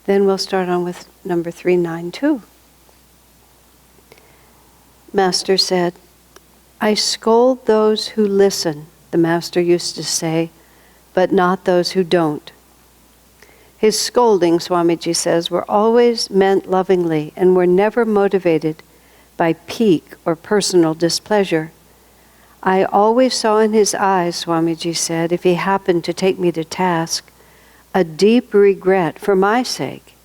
Then we'll start on with number 392. Master said, I scold those who listen, the Master used to say, but not those who don't. His scoldings, Swamiji says, were always meant lovingly and were never motivated by pique or personal displeasure. I always saw in his eyes, Swamiji said, if he happened to take me to task, a deep regret for my sake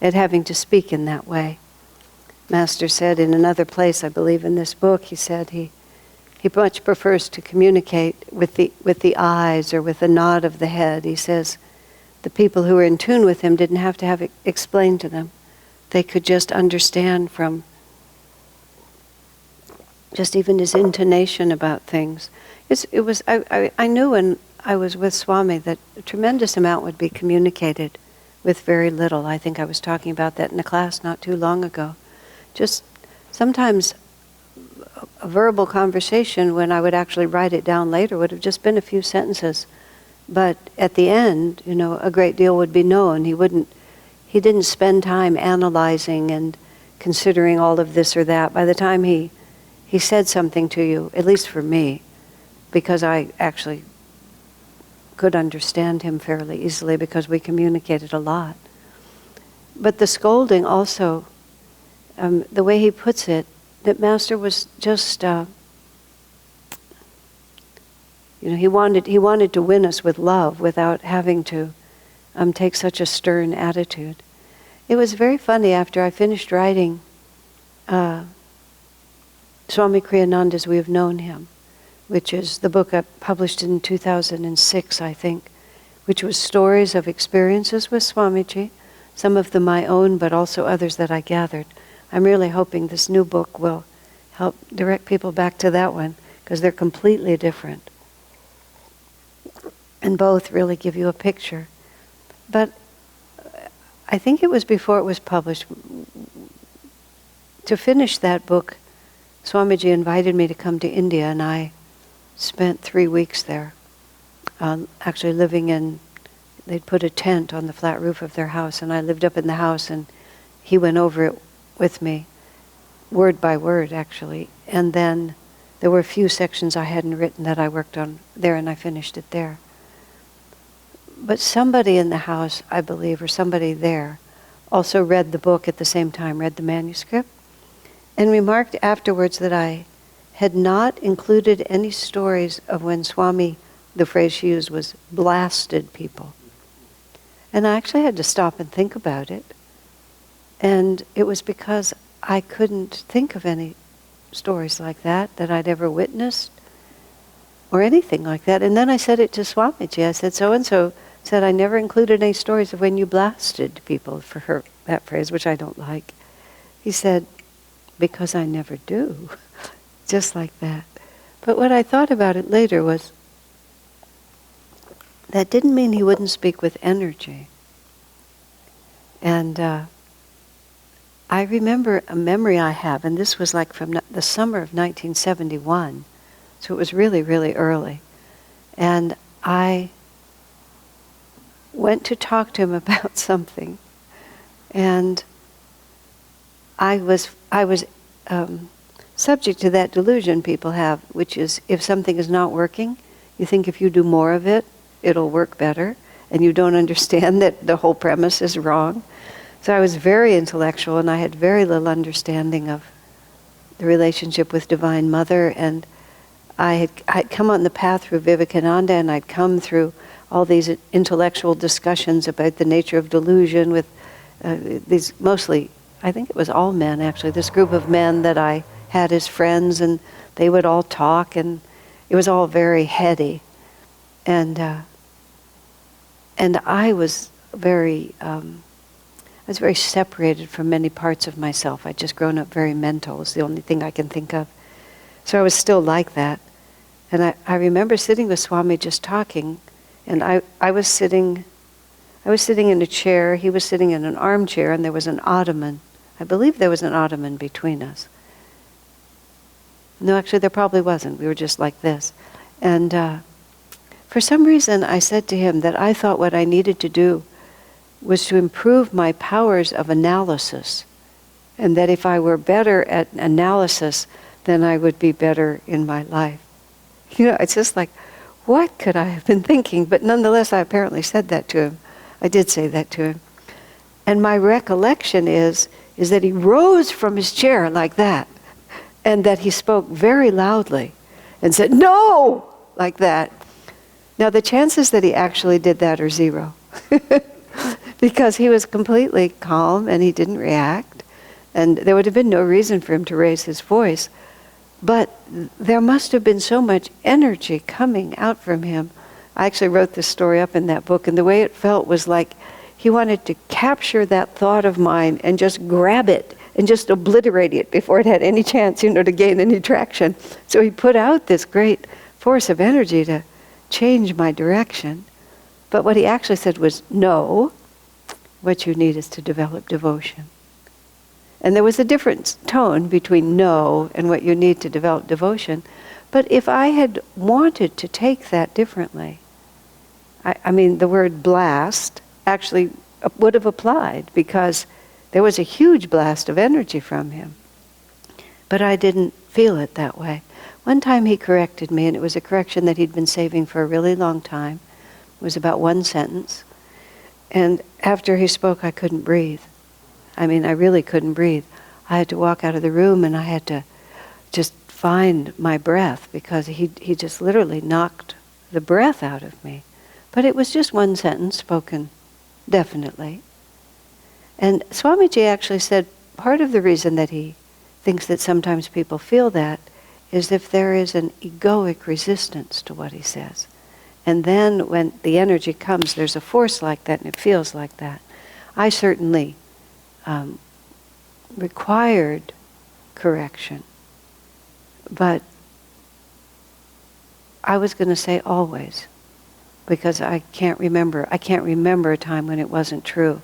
at having to speak in that way. Master said in another place, I believe in this book, he said he much prefers to communicate with the eyes or with a nod of the head. He says the people who were in tune with him didn't have to have it explained to them. They could just understand from just even his intonation about things. I knew when I was with Swami that a tremendous amount would be communicated with very little. I think I was talking about that in a class not too long ago. Just sometimes a verbal conversation, when I would actually write it down later, would have just been a few sentences. But at the end, a great deal would be known. He didn't spend time analyzing and considering all of this or that. By the time he said something to you, at least for me, because I actually could understand him fairly easily because we communicated a lot. But the scolding also, the way he puts it, that Master was just, he wanted to win us with love without having to take such a stern attitude. It was very funny after I finished writing Swami Kriyananda's We Have Known Him, which is the book I published in 2006, I think, which was stories of experiences with Swamiji, some of them my own, but also others that I gathered. I'm really hoping this new book will help direct people back to that one, because they're completely different. And both really give you a picture. But I think it was before it was published. To finish that book, Swamiji invited me to come to India, and I spent 3 weeks there, actually living in, they'd put a tent on the flat roof of their house, and I lived up in the house, and he went over it with me, word by word, actually. And then there were a few sections I hadn't written that I worked on there, and I finished it there. But somebody in the house, I believe, or somebody there, also read the book at the same time, read the manuscript, and remarked afterwards that I had not included any stories of when Swami, the phrase she used was, blasted people. And I actually had to stop and think about it. And it was because I couldn't think of any stories like that I'd ever witnessed, or anything like that. And then I said it to Swamiji. I said, so-and-so said I never included any stories of when you blasted people, for her, that phrase, which I don't like. He said, because I never do. Just like that. But what I thought about it later was, that didn't mean he wouldn't speak with energy. And I remember a memory I have, and this was like from the summer of 1971, so it was really, really early. And I went to talk to him about something, and I was subject to that delusion people have, which is if something is not working, you think if you do more of it, it'll work better, and you don't understand that the whole premise is wrong. So I was very intellectual, and I had very little understanding of the relationship with Divine Mother, and I'd come on the path through Vivekananda, and I'd come through all these intellectual discussions about the nature of delusion with these mostly, I think it was all men actually, this group of men that I had as friends, and they would all talk, and it was all very heady. And I was very separated from many parts of myself. I'd just grown up very mental, was the only thing I can think of. So I was still like that. And I remember sitting with Swami just talking, and I was sitting in a chair, he was sitting in an armchair, and there was an ottoman. I believe there was an ottoman between us. No, actually there probably wasn't. We were just like this. And for some reason I said to him that I thought what I needed to do was to improve my powers of analysis, and that if I were better at analysis, then I would be better in my life. It's just like, what could I have been thinking? But nonetheless, I apparently said that to him. I did say that to him. And my recollection is that he rose from his chair like that, and that he spoke very loudly and said, "No!" like that. Now, the chances that he actually did that are zero. Because he was completely calm and he didn't react. And there would have been no reason for him to raise his voice. But there must have been so much energy coming out from him. I actually wrote this story up in that book, and the way it felt was like he wanted to capture that thought of mine and just grab it and just obliterate it before it had any chance, to gain any traction. So he put out this great force of energy to change my direction. But what he actually said was, "No, what you need is to develop devotion." And there was a different tone between no and what you need to develop devotion. But if I had wanted to take that differently, I mean, the word blast actually would have applied, because there was a huge blast of energy from him. But I didn't feel it that way. One time he corrected me, and it was a correction that he'd been saving for a really long time. It was about one sentence. And after he spoke, I couldn't breathe. I mean, I really couldn't breathe. I had to walk out of the room, and I had to just find my breath, because he just literally knocked the breath out of me. But it was just one sentence spoken definitely. And Swamiji actually said part of the reason that he thinks that sometimes people feel that is if there is an egoic resistance to what he says. And then when the energy comes, there's a force like that, and it feels like that. I certainly required correction. But I was going to say always, because I can't remember a time when it wasn't true.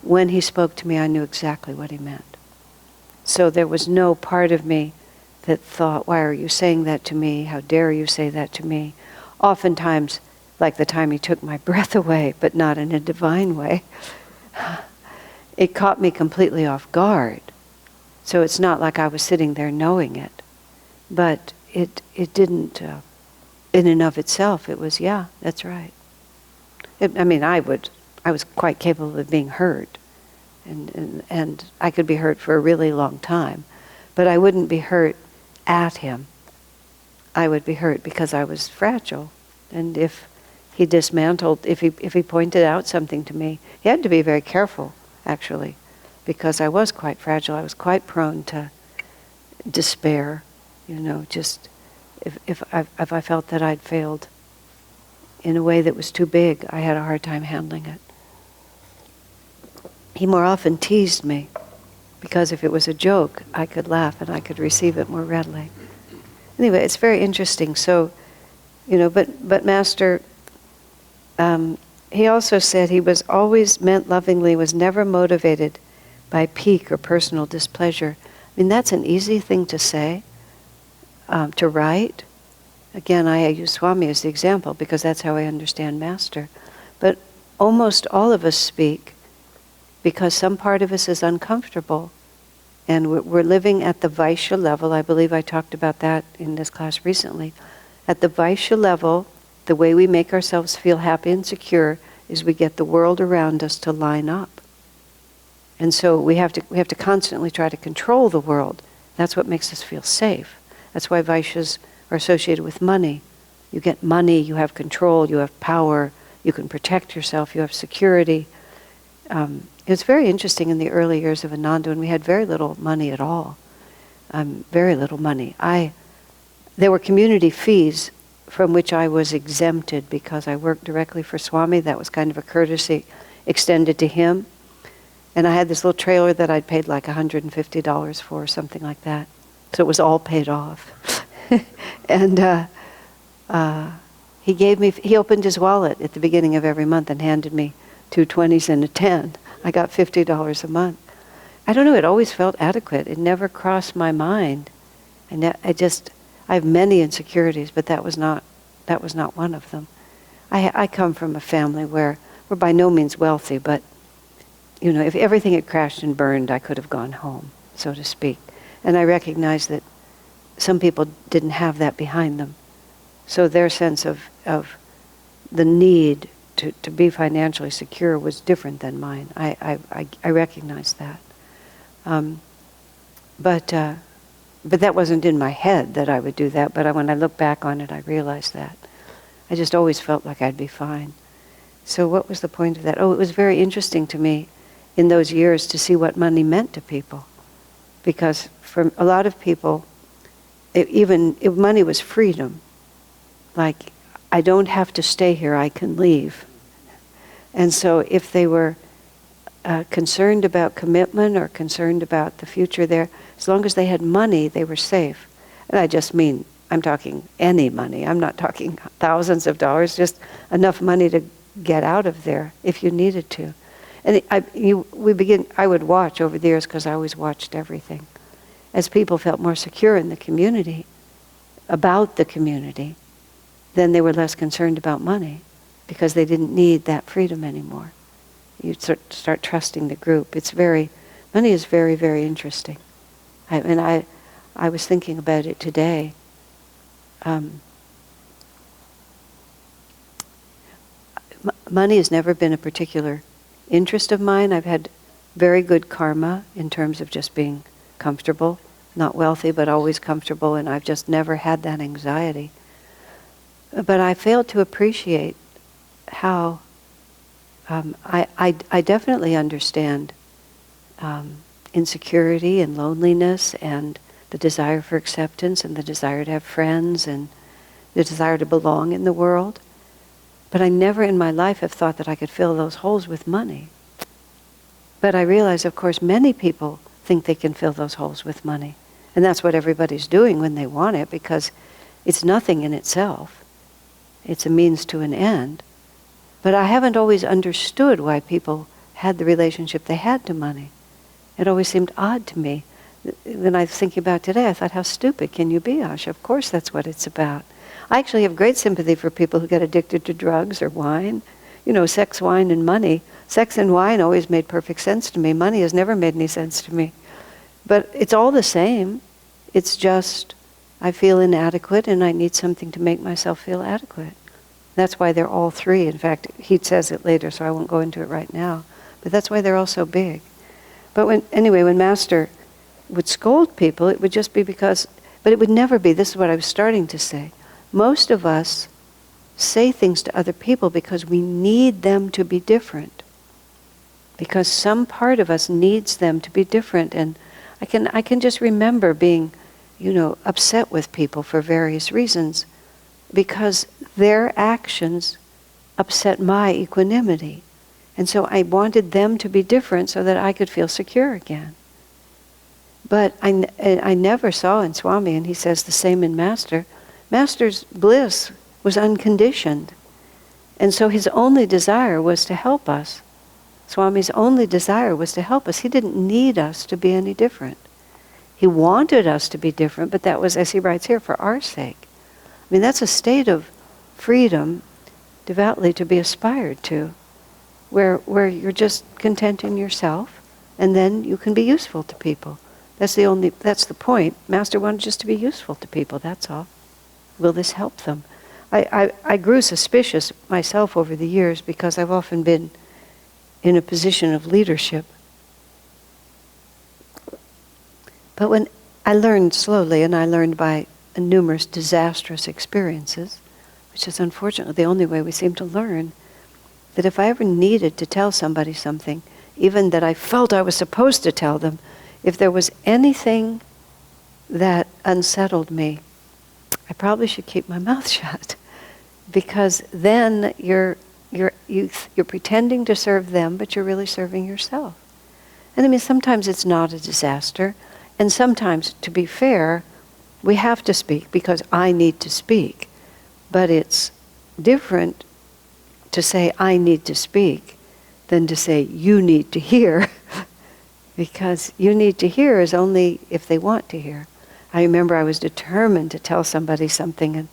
When he spoke to me, I knew exactly what he meant. So there was no part of me that thought, "Why are you saying that to me? How dare you say that to me?" Oftentimes, like the time he took my breath away, but not in a divine way, it caught me completely off guard. So it's not like I was sitting there knowing it. But it didn't, in and of itself, it was, yeah, that's right. I was quite capable of being hurt. And I could be hurt for a really long time. But I wouldn't be hurt at him. I would be hurt because I was fragile. And if he dismantled, if he pointed out something to me, he had to be very careful, actually, because I was quite fragile. I was quite prone to despair, just if I felt that I'd failed in a way that was too big, I had a hard time handling it. He more often teased me, because if it was a joke, I could laugh and I could receive it more readily. Anyway, it's very interesting. So, but Master, he also said he was always meant lovingly, was never motivated by pique or personal displeasure. I mean, that's an easy thing to say, to write. Again, I use Swami as the example because that's how I understand Master. But almost all of us speak because some part of us is uncomfortable. And we're living at the Vaishya level. I believe I talked about that in this class recently. At the Vaishya level, the way we make ourselves feel happy and secure is we get the world around us to line up. And so we have to constantly try to control the world. That's what makes us feel safe. That's why Vaishyas are associated with money. You get money, you have control, you have power, you can protect yourself, you have security. It was very interesting in the early years of Ananda when we had very little money at all. Very little money. There were community fees from which I was exempted because I worked directly for Swami. That was kind of a courtesy extended to him. And I had this little trailer that I'd paid like $150 for, or something like that. So it was all paid off. And he opened his wallet at the beginning of every month and handed me 2 20s and a 10. I got $50 a month. I don't know, it always felt adequate. It never crossed my mind. And I have many insecurities, but that was not one of them. I come from a family where we're by no means wealthy, but if everything had crashed and burned, I could have gone home, so to speak. And I recognized that some people didn't have that behind them. So their sense of the need to be financially secure was different than mine. I recognized that. But that wasn't in my head that I would do that. But when I look back on it, I realized that. I just always felt like I'd be fine. So what was the point of that? Oh, it was very interesting to me in those years to see what money meant to people. Because for a lot of people, money was freedom. Like, I don't have to stay here, I can leave. And so if they were concerned about commitment or concerned about the future there, as long as they had money, they were safe. And I just mean, I'm talking any money. I'm not talking thousands of dollars, just enough money to get out of there if you needed to. And I would watch over the years, because I always watched everything. As people felt more secure in the community, about the community, then they were less concerned about money, because they didn't need that freedom anymore. You start trusting the group. Money is very, very interesting. I was thinking about it today. Money has never been a particular interest of mine. I've had very good karma in terms of just being comfortable, not wealthy, but always comfortable, and I've just never had that anxiety. But I failed to appreciate how I definitely understand insecurity and loneliness and the desire for acceptance and the desire to have friends and the desire to belong in the world. But I never in my life have thought that I could fill those holes with money. But I realize, of course, many people think they can fill those holes with money. And that's what everybody's doing when they want it, because it's nothing in itself. It's a means to an end. But I haven't always understood why people had the relationship they had to money. It always seemed odd to me. When I was thinking about today, I thought, how stupid can you be, Asha? Of course that's what it's about. I actually have great sympathy for people who get addicted to drugs or wine. Sex, wine, and money. Sex and wine always made perfect sense to me. Money has never made any sense to me. But it's all the same. It's just I feel inadequate and I need something to make myself feel adequate. That's why they're all three. In fact, he says it later, so I won't go into it right now. But that's why they're all so big. But when Master would scold people, it would just be because, but it would never be, this is what I was starting to say. Most of us say things to other people because we need them to be different. Because some part of us needs them to be different. And I can just remember being, upset with people for various reasons, because their actions upset my equanimity. And so I wanted them to be different so that I could feel secure again. But I never saw in Swami, and he says the same in Master, Master's bliss was unconditioned. And so his only desire was to help us. Swami's only desire was to help us. He didn't need us to be any different. He wanted us to be different, but that was, as he writes here, for our sake. I mean, that's a state of freedom devoutly to be aspired to, where you're just content in yourself, and then you can be useful to people. That's the point. Master wanted just to be useful to people, that's all. Will this help them? I grew suspicious myself over the years because I've often been in a position of leadership. But when I learned slowly, and I learned by numerous disastrous experiences, which is unfortunately the only way we seem to learn, that if I ever needed to tell somebody something, even that I felt I was supposed to tell them, if there was anything that unsettled me, I probably should keep my mouth shut, because then you're pretending to serve them, but you're really serving yourself. And I mean, sometimes it's not a disaster, and sometimes, to be fair, we have to speak because I need to speak. But it's different to say I need to speak than to say you need to hear, because you need to hear is only if they want to hear. I remember I was determined to tell somebody something, and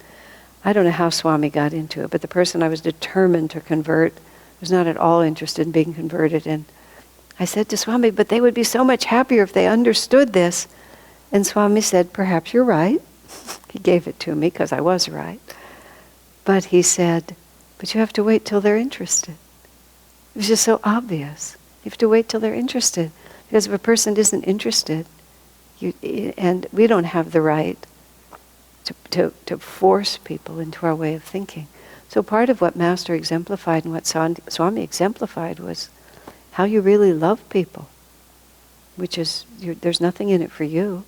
I don't know how Swami got into it, but the person I was determined to convert was not at all interested in being converted, and I said to Swami, but they would be so much happier if they understood this. And Swami said, perhaps you're right. He gave it to me because I was right. But he said, but you have to wait till they're interested. It was just so obvious. You have to wait till they're interested. Because if a person isn't interested, and we don't have the right to force people into our way of thinking. So part of what Master exemplified and what Swami exemplified was how you really love people, which is, there's nothing in it for you.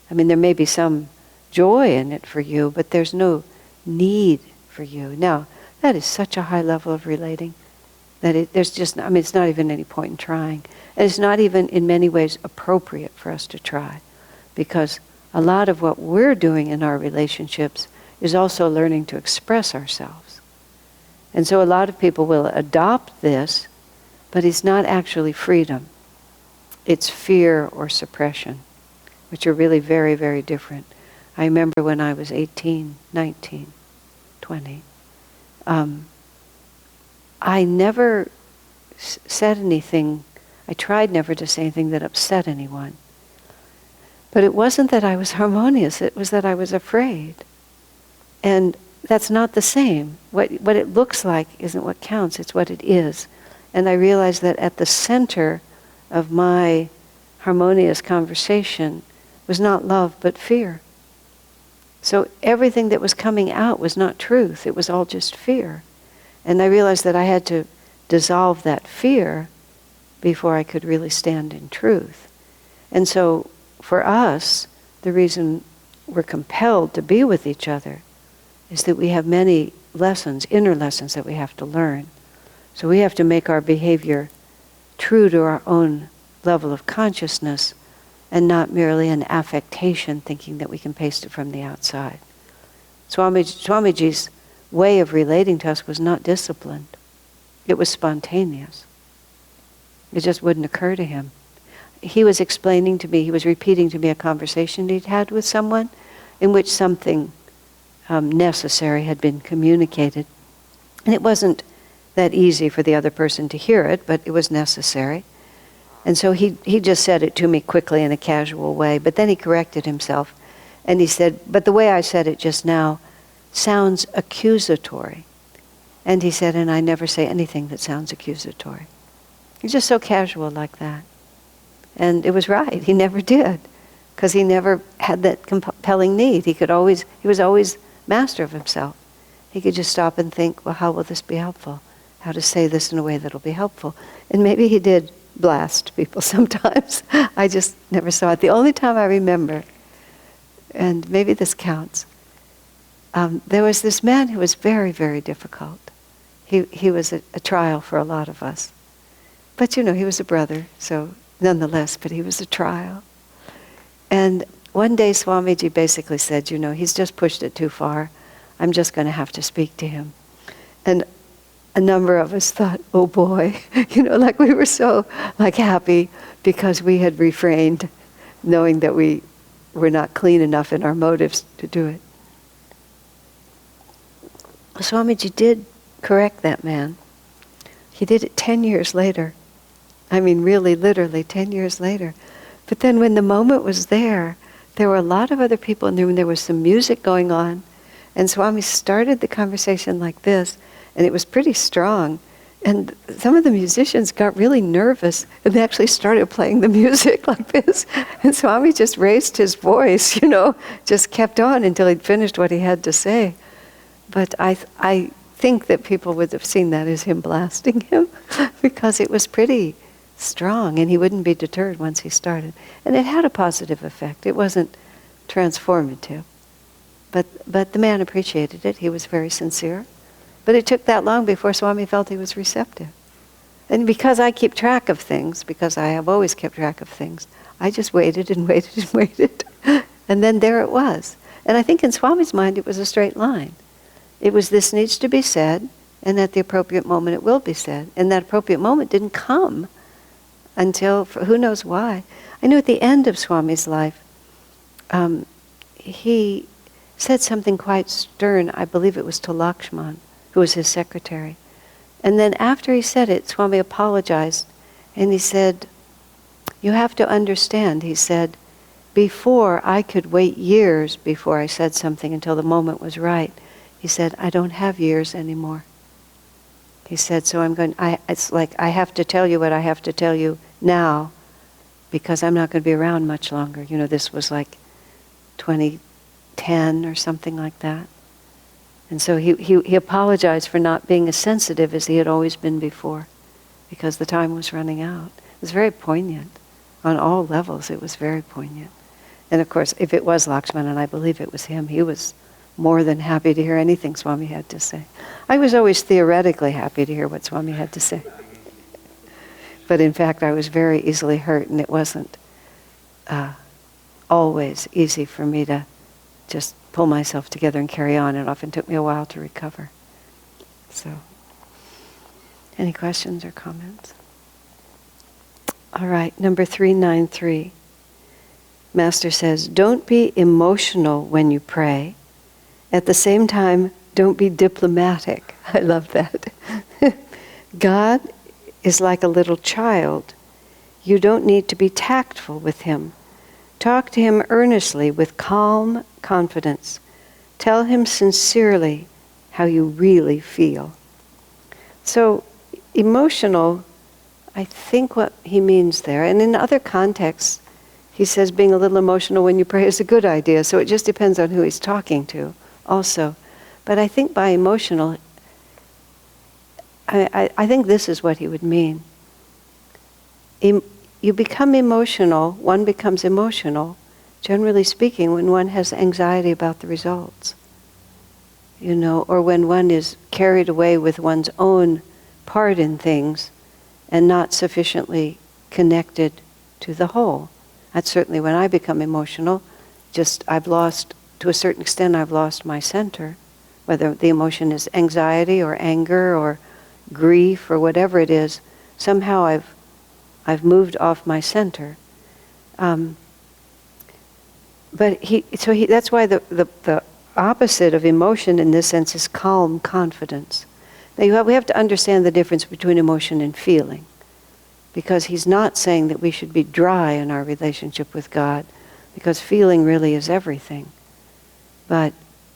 I mean, there may be some joy in it for you, but there's no need for you. Now, that is such a high level of relating that there's just, I mean, it's not even any point in trying. And it's not even in many ways appropriate for us to try, because a lot of what we're doing in our relationships is also learning to express ourselves. And so a lot of people will adopt this, but it's not actually freedom. It's fear or suppression, which are really very, very different. I remember when I was 18, 19, 20, I never said anything, I tried never to say anything that upset anyone. But it wasn't that I was harmonious, it was that I was afraid. And that's not the same. What it looks like isn't what counts, it's what it is. And I realized that at the center of my harmonious conversation was not love, but fear. So everything that was coming out was not truth, it was all just fear. And I realized that I had to dissolve that fear before I could really stand in truth. And so for us, the reason we're compelled to be with each other is that we have many lessons, inner lessons that we have to learn. So we have to make our behavior true to our own level of consciousness and not merely an affectation thinking that we can paste it from the outside. Swamiji's way of relating to us was not disciplined. It was spontaneous. It just wouldn't occur to him. He was explaining to me, he was repeating to me a conversation he'd had with someone in which something necessary had been communicated. And it wasn't that easy for the other person to hear it, but it was necessary. And so he just said it to me quickly in a casual way, but then he corrected himself. And he said, but the way I said it just now sounds accusatory. And he said, and I never say anything that sounds accusatory. He's just so casual like that. And it was right, he never did, because he never had that compelling need. He was always master of himself. He could just stop and think, well, how will this be helpful? How to say this in a way that'll be helpful. And maybe he did blast people sometimes. I just never saw it. The only time I remember, and maybe this counts, there was this man who was very, very difficult. He was a trial for a lot of us. But he was a brother, so nonetheless, but he was a trial. And one day Swamiji basically said, he's just pushed it too far. I'm just going to have to speak to him. And a number of us thought, oh boy, like we were so happy because we had refrained, knowing that we were not clean enough in our motives to do it. Swamiji did correct that man. He did it 10 years later. I mean, really, literally 10 years later. But then when the moment was there were a lot of other people in the room. There was some music going on. And Swami started the conversation like this. And it was pretty strong. And some of the musicians got really nervous. And they actually started playing the music like this. And Swami just raised his voice, just kept on until he'd finished what he had to say. But I think that people would have seen that as him blasting him. Because it was pretty strong, and he wouldn't be deterred once he started. And it had a positive effect. It wasn't transformative. But the man appreciated it. He was very sincere. But it took that long before Swami felt he was receptive. And because I keep track of things, because I have always kept track of things, I just waited and waited and waited. And then there it was. And I think in Swami's mind it was a straight line. It was, this needs to be said, and at the appropriate moment it will be said. And that appropriate moment didn't come until, who knows why. I knew at the end of Swami's life, he said something quite stern. I believe it was to Lakshman, who was his secretary. And then after he said it, Swami apologized And he said, you have to understand, he said, before I could wait years before I said something until the moment was right. He said, I don't have years anymore. He said, so it's like I have to tell you what I have to tell you now because I'm not going to be around much longer. You know, this was like 2010 or something like that. And so he apologized for not being as sensitive as he had always been before because the time was running out. It was very poignant. On all levels, it was very poignant. And of course, if it was Lakshman, and I believe it was him, he was more than happy to hear anything Swami had to say. I was always theoretically happy to hear what Swami had to say. But in fact, I was very easily hurt, and it wasn't always easy for me to just pull myself together and carry on. It often took me a while to recover. So, any questions or comments? All right, number 393. Master says, don't be emotional when you pray. At the same time, don't be diplomatic. I love that. God is like a little child. You don't need to be tactful with him. Talk to him earnestly with calm confidence. Tell him sincerely how you really feel. So, emotional, I think what he means there, and in other contexts, he says being a little emotional when you pray is a good idea, so it just depends on who he's talking to also. But I think by emotional, I think this is what he would mean. You become emotional, one becomes emotional, generally speaking, when one has anxiety about the results. You know, or when one is carried away with one's own part in things and not sufficiently connected to the whole. That's certainly when I become emotional. I've lost, to a certain extent, I've lost my center. Whether the emotion is anxiety or anger or grief or whatever it is, somehow I've moved off my center. But that's why the opposite of emotion in this sense is calm confidence. Now we have to understand the difference between emotion and feeling, because he's not saying that we should be dry in our relationship with God, because feeling really is everything. But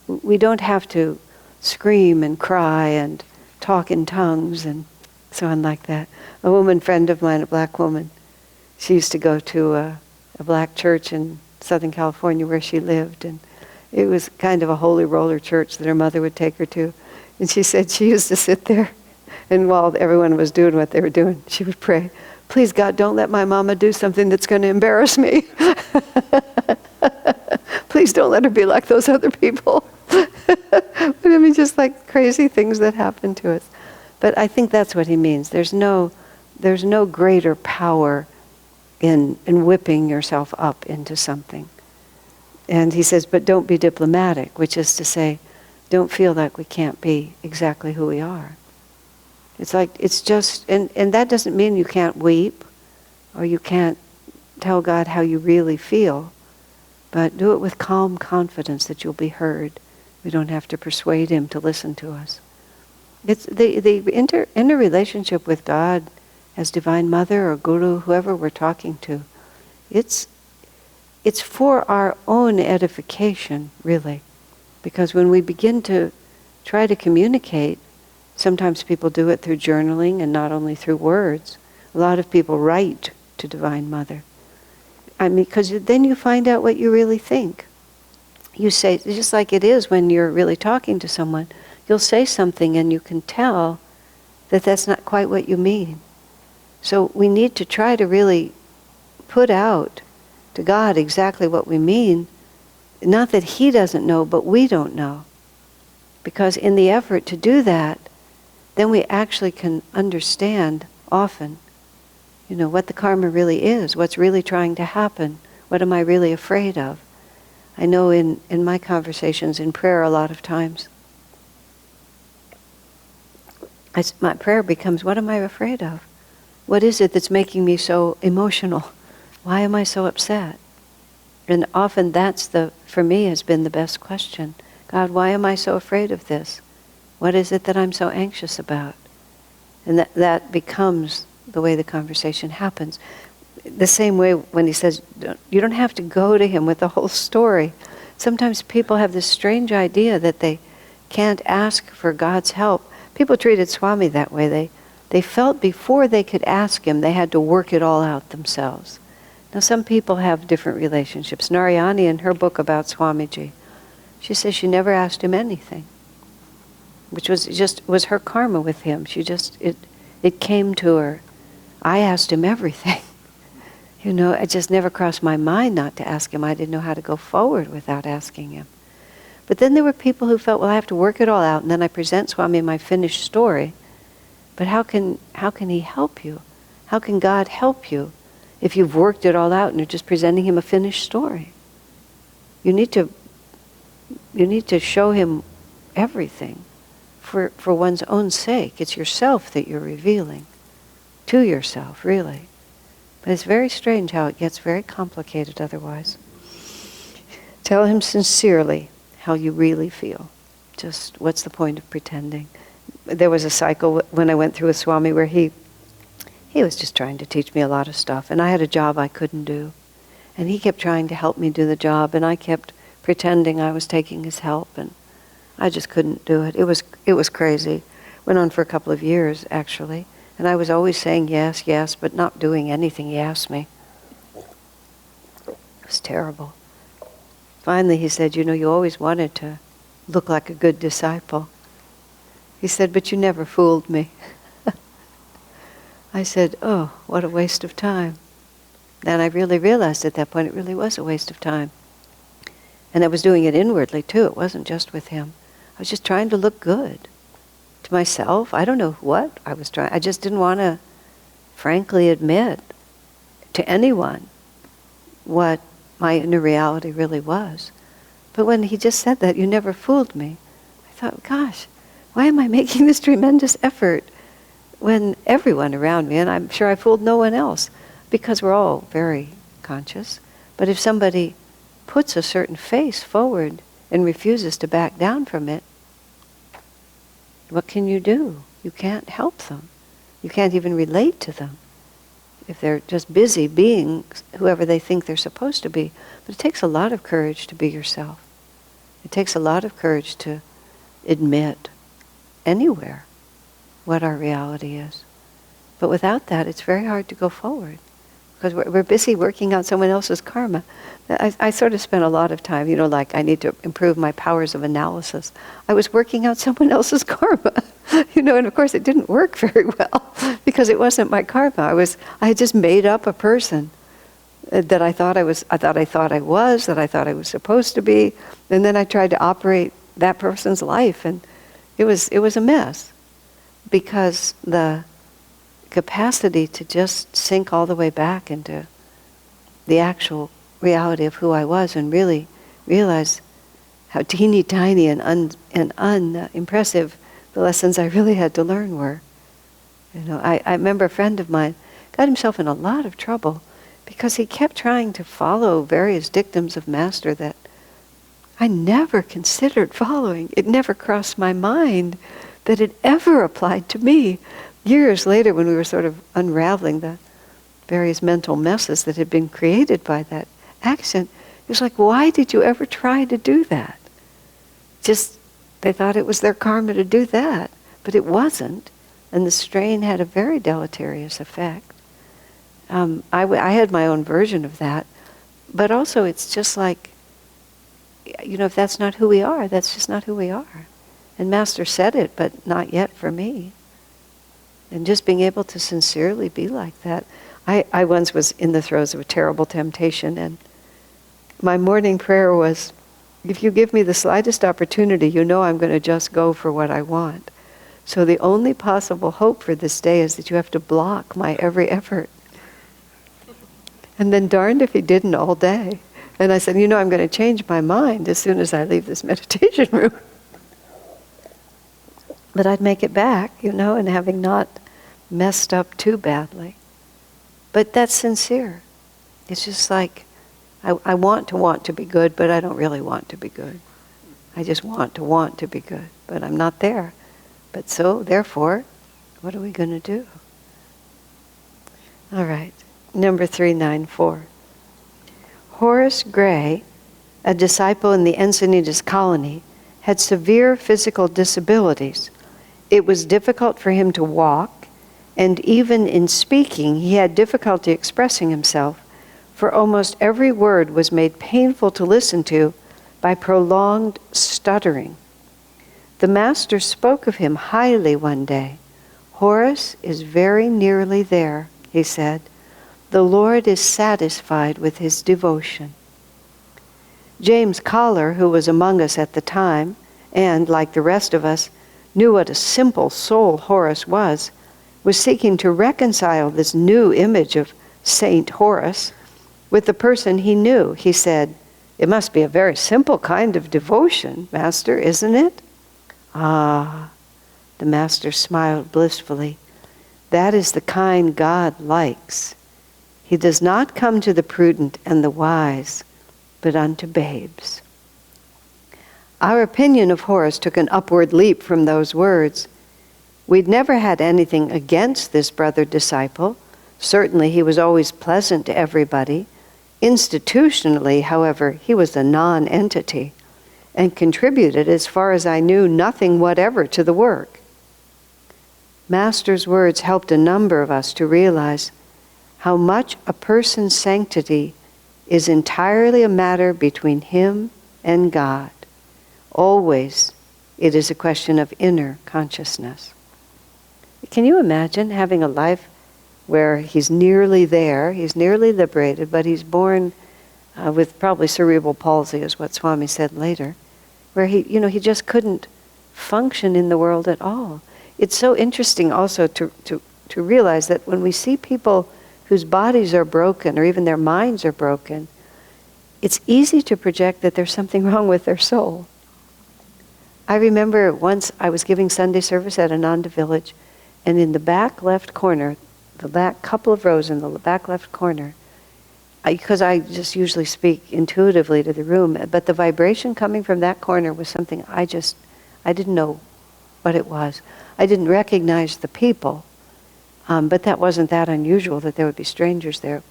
we don't have to scream and cry and talk in tongues and so on like that. A woman friend of mine, a black woman, she used to go to a black church in Southern California where she lived, and it was kind of a holy roller church that her mother would take her to. And she said she used to sit there, and while everyone was doing what they were doing, she would pray, please God, don't let my mama do something that's going to embarrass me. Please don't let her be like those other people. But I mean, just like crazy things that happen to us. But I think that's what he means. There's no greater power in whipping yourself up into something. And he says, but don't be diplomatic, which is to say, don't feel like we can't be exactly who we are. It's like, it's just, and that doesn't mean you can't weep or you can't tell God how you really feel, but do it with calm confidence that you'll be heard. We don't have to persuade him to listen to us. It's the interrelationship with God as Divine Mother or Guru, whoever we're talking to. It's for our own edification, really. Because when we begin to try to communicate, sometimes people do it through journaling and not only through words. A lot of people write to Divine Mother. I mean, because then you find out what you really think. You say, just like it is when you're really talking to someone, you'll say something and you can tell that that's not quite what you mean. So we need to try to really put out to God exactly what we mean. Not that he doesn't know, but we don't know. Because in the effort to do that, then we actually can understand often, what the karma really is, what's really trying to happen, what am I really afraid of. I know in my conversations in prayer a lot of times, my prayer becomes, what am I afraid of? What is it that's making me so emotional? Why am I so upset? And often that's for me, has been the best question. God, why am I so afraid of this? What is it that I'm so anxious about? And that becomes the way the conversation happens. The same way when he says, you don't have to go to him with the whole story. Sometimes people have this strange idea that they can't ask for God's help. People treated Swami that way. They felt before they could ask him, they had to work it all out themselves. Now some people have different relationships. Narayani, in her book about Swamiji, she says she never asked him anything, which was her karma with him. It came to her. I asked him everything. It just never crossed my mind not to ask him. I didn't know how to go forward without asking him. But then there were people who felt, well, I have to work it all out, and then I present Swami my finished story. But how can he help you? How can God help you if you've worked it all out and you're just presenting him a finished story? You need to show him everything for one's own sake. It's yourself that you're revealing to yourself, really. But it's very strange how it gets very complicated otherwise. Tell him sincerely how you really feel. Just what's the point of pretending? There was a cycle when I went through with Swami where he was just trying to teach me a lot of stuff, and I had a job I couldn't do. And he kept trying to help me do the job, and I kept pretending I was taking his help, and I just couldn't do it. It was crazy. Went on for a couple of years, actually. And I was always saying yes, yes, but not doing anything he asked me. It was terrible. Finally he said, you always wanted to look like a good disciple. He said, but you never fooled me. I said, oh, what a waste of time. And I really realized at that point it really was a waste of time. And I was doing it inwardly too. It wasn't just with him. I was just trying to look good. To myself, I don't know what I was trying. I just didn't want to frankly admit to anyone what my inner reality really was. But when he just said that, you never fooled me, I thought, gosh, why am I making this tremendous effort when everyone around me, and I'm sure I fooled no one else, because we're all very conscious. But if somebody puts a certain face forward and refuses to back down from it, what can you do? You can't help them. You can't even relate to them if they're just busy being whoever they think they're supposed to be. But it takes a lot of courage to be yourself. It takes a lot of courage to admit anywhere what our reality is. But without that, it's very hard to go forward, because we're busy working out someone else's karma. I sort of spent a lot of time, like I need to improve my powers of analysis. I was working out someone else's karma, and of course it didn't work very well because it wasn't my karma. I had just made up a person that I thought I was, that I thought I was supposed to be, and then I tried to operate that person's life, and it was a mess, because the capacity to just sink all the way back into the actual reality of who I was and really realize how teeny tiny and unimpressive the lessons I really had to learn were. I remember a friend of mine got himself in a lot of trouble because he kept trying to follow various dictums of Master that I never considered following. It never crossed my mind that it ever applied to me. Years later, when we were sort of unraveling the various mental messes that had been created by that action, it was like, why did you ever try to do that? Just, they thought it was their karma to do that, but it wasn't, and the strain had a very deleterious effect. I had my own version of that, but also it's just like, if that's not who we are, that's just not who we are. And Master said it, but not yet for me. And just being able to sincerely be like that. I once was in the throes of a terrible temptation, and my morning prayer was, if you give me the slightest opportunity, I'm going to just go for what I want. So the only possible hope for this day is that you have to block my every effort. And then darned if he didn't all day. And I said, I'm going to change my mind as soon as I leave this meditation room. But I'd make it back, and having not messed up too badly. But that's sincere. It's just like, I want to be good, but I don't really want to be good. I just want to be good, but I'm not there. But so, therefore, what are we going to do? All right. Number 394. Horace Gray, a disciple in the Encinitas colony, had severe physical disabilities. It was difficult for him to walk, and even in speaking, he had difficulty expressing himself, for almost every word was made painful to listen to by prolonged stuttering. The master spoke of him highly one day. "Horace is very nearly there," he said. "The Lord is satisfied with his devotion." James Collar, who was among us at the time, and, like the rest of us, knew what a simple soul Horace was seeking to reconcile this new image of Saint Horace with the person he knew. He said, "It must be a very simple kind of devotion, Master, isn't it?" "Ah," the Master smiled blissfully, "that is the kind God likes. He does not come to the prudent and the wise, but unto babes." Our opinion of Horace took an upward leap from those words. We'd never had anything against this brother disciple. Certainly he was always pleasant to everybody. Institutionally, however, he was a non-entity and contributed, as far as I knew, nothing whatever to the work. Master's words helped a number of us to realize how much a person's sanctity is entirely a matter between him and God. Always, it is a question of inner consciousness. Can you imagine having a life where he's nearly there, he's nearly liberated, but he's born with probably cerebral palsy, is what Swami said later, where he just couldn't function in the world at all. It's so interesting also to realize that when we see people whose bodies are broken or even their minds are broken, it's easy to project that there's something wrong with their soul. I remember once I was giving Sunday service at Ananda Village, and in the back left corner, the back couple of rows in the back left corner, because I just usually speak intuitively to the room, but the vibration coming from that corner was something I didn't know what it was. I didn't recognize the people, but that wasn't that unusual that there would be strangers there.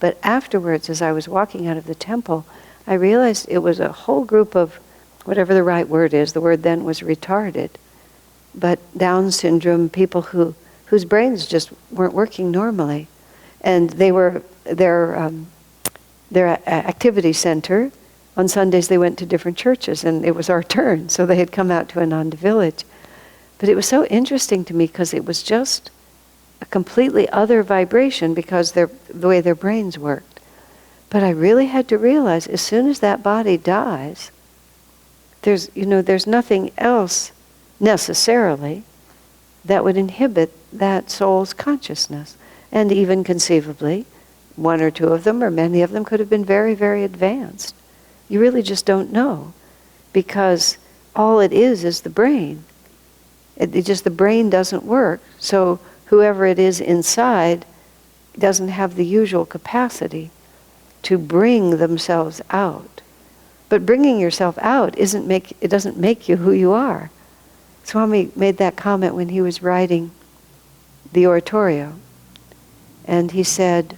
But afterwards, as I was walking out of the temple, I realized it was a whole group of, whatever the right word is, the word then was retarded, but Down syndrome people whose brains just weren't working normally. And they were their activity center. On Sundays they went to different churches, and it was our turn, so they had come out to Ananda Village. But it was so interesting to me because it was just a completely other vibration because the way their brains worked. But I really had to realize as soon as that body dies, there's nothing else necessarily that would inhibit that soul's consciousness. And even conceivably, one or two of them or many of them could have been very, very advanced. You really just don't know, because all it is the brain. The brain doesn't work, so whoever it is inside doesn't have the usual capacity to bring themselves out. But bringing yourself out doesn't make you who you are. Swami made that comment when he was writing the oratorio. And he said,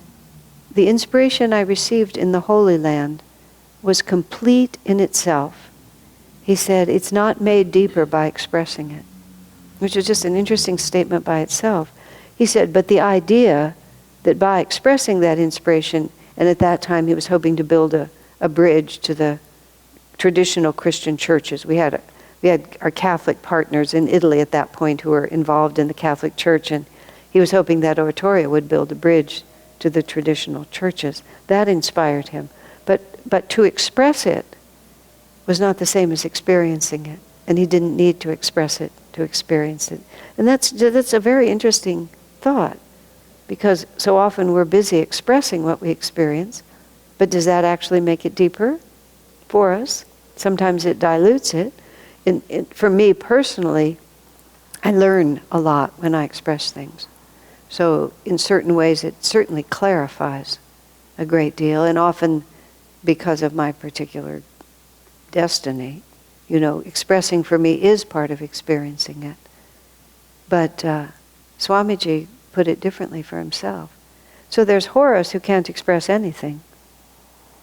"The inspiration I received in the Holy Land was complete in itself." He said, "It's not made deeper by expressing it," which is just an interesting statement by itself. He said, but the idea that by expressing that inspiration, and at that time he was hoping to build a bridge to the traditional Christian churches. We had our Catholic partners in Italy at that point who were involved in the Catholic Church, and he was hoping that oratorio would build a bridge to the traditional churches. That inspired him. But to express it was not the same as experiencing it, and he didn't need to express it to experience it. And that's a very interesting thought, because so often we're busy expressing what we experience, but does that actually make it deeper for us? Sometimes it dilutes it. For me personally, I learn a lot when I express things. So in certain ways it certainly clarifies a great deal, and often because of my particular destiny, expressing for me is part of experiencing it. But Swamiji put it differently for himself. So there's Horus who can't express anything.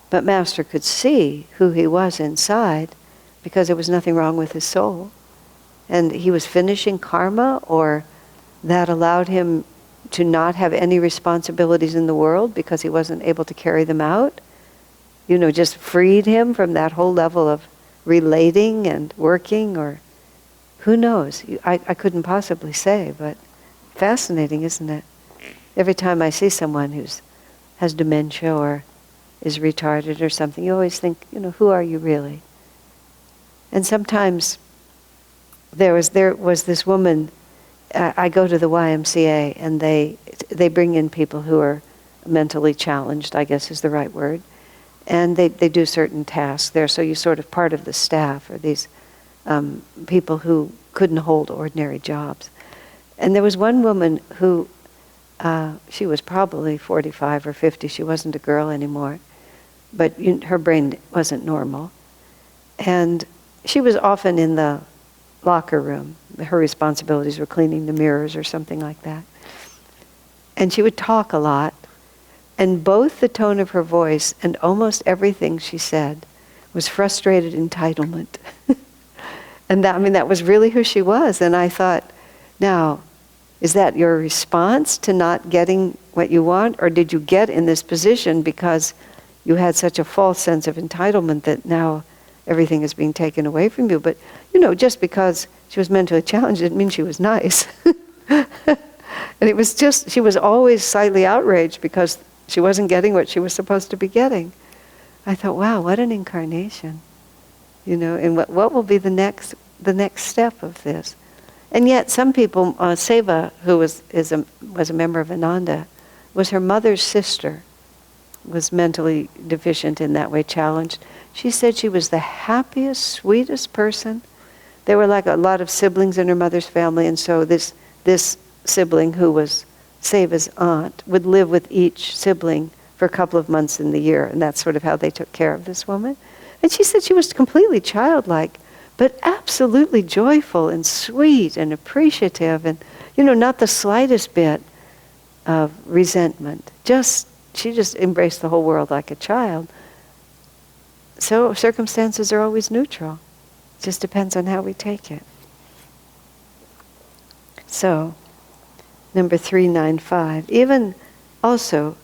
But Master could see who he was inside because there was nothing wrong with his soul. And he was finishing karma, or that allowed him to not have any responsibilities in the world because he wasn't able to carry them out. Just freed him from that whole level of relating and working, or who knows? I couldn't possibly say, but fascinating, isn't it? Every time I see someone has dementia or is retarded or something, you always think, who are you really? And sometimes there was this woman. I go to the YMCA, and they bring in people who are mentally challenged, I guess is the right word, and they do certain tasks there. So you're sort of part of the staff, or these people who couldn't hold ordinary jobs. And there was one woman who, she was probably 45 or 50. She wasn't a girl anymore, but her brain wasn't normal. And she was often in the locker room. Her responsibilities were cleaning the mirrors or something like that. And she would talk a lot, and both the tone of her voice and almost everything she said was frustrated entitlement. And that was really who she was. And I thought, now, is that your response to not getting what you want? Or did you get in this position because you had such a false sense of entitlement that now everything is being taken away from you? But, just because she was mentally challenged didn't mean she was nice. And it was just, she was always slightly outraged because she wasn't getting what she was supposed to be getting. I thought, wow, what an incarnation. And what will be the next step of this? And yet some people, Seva, who was a member of Ananda, was her mother's sister, was mentally deficient in that way, challenged. She said she was the happiest, sweetest person. There were like a lot of siblings in her mother's family, and so this sibling, who was Seva's aunt, would live with each sibling for a couple of months in the year, and that's sort of how they took care of this woman. And she said she was completely childlike, but absolutely joyful and sweet and appreciative, and not the slightest bit of resentment. She just embraced the whole world like a child. So circumstances are always neutral. It just depends on how we take it. So, number 395. Even also,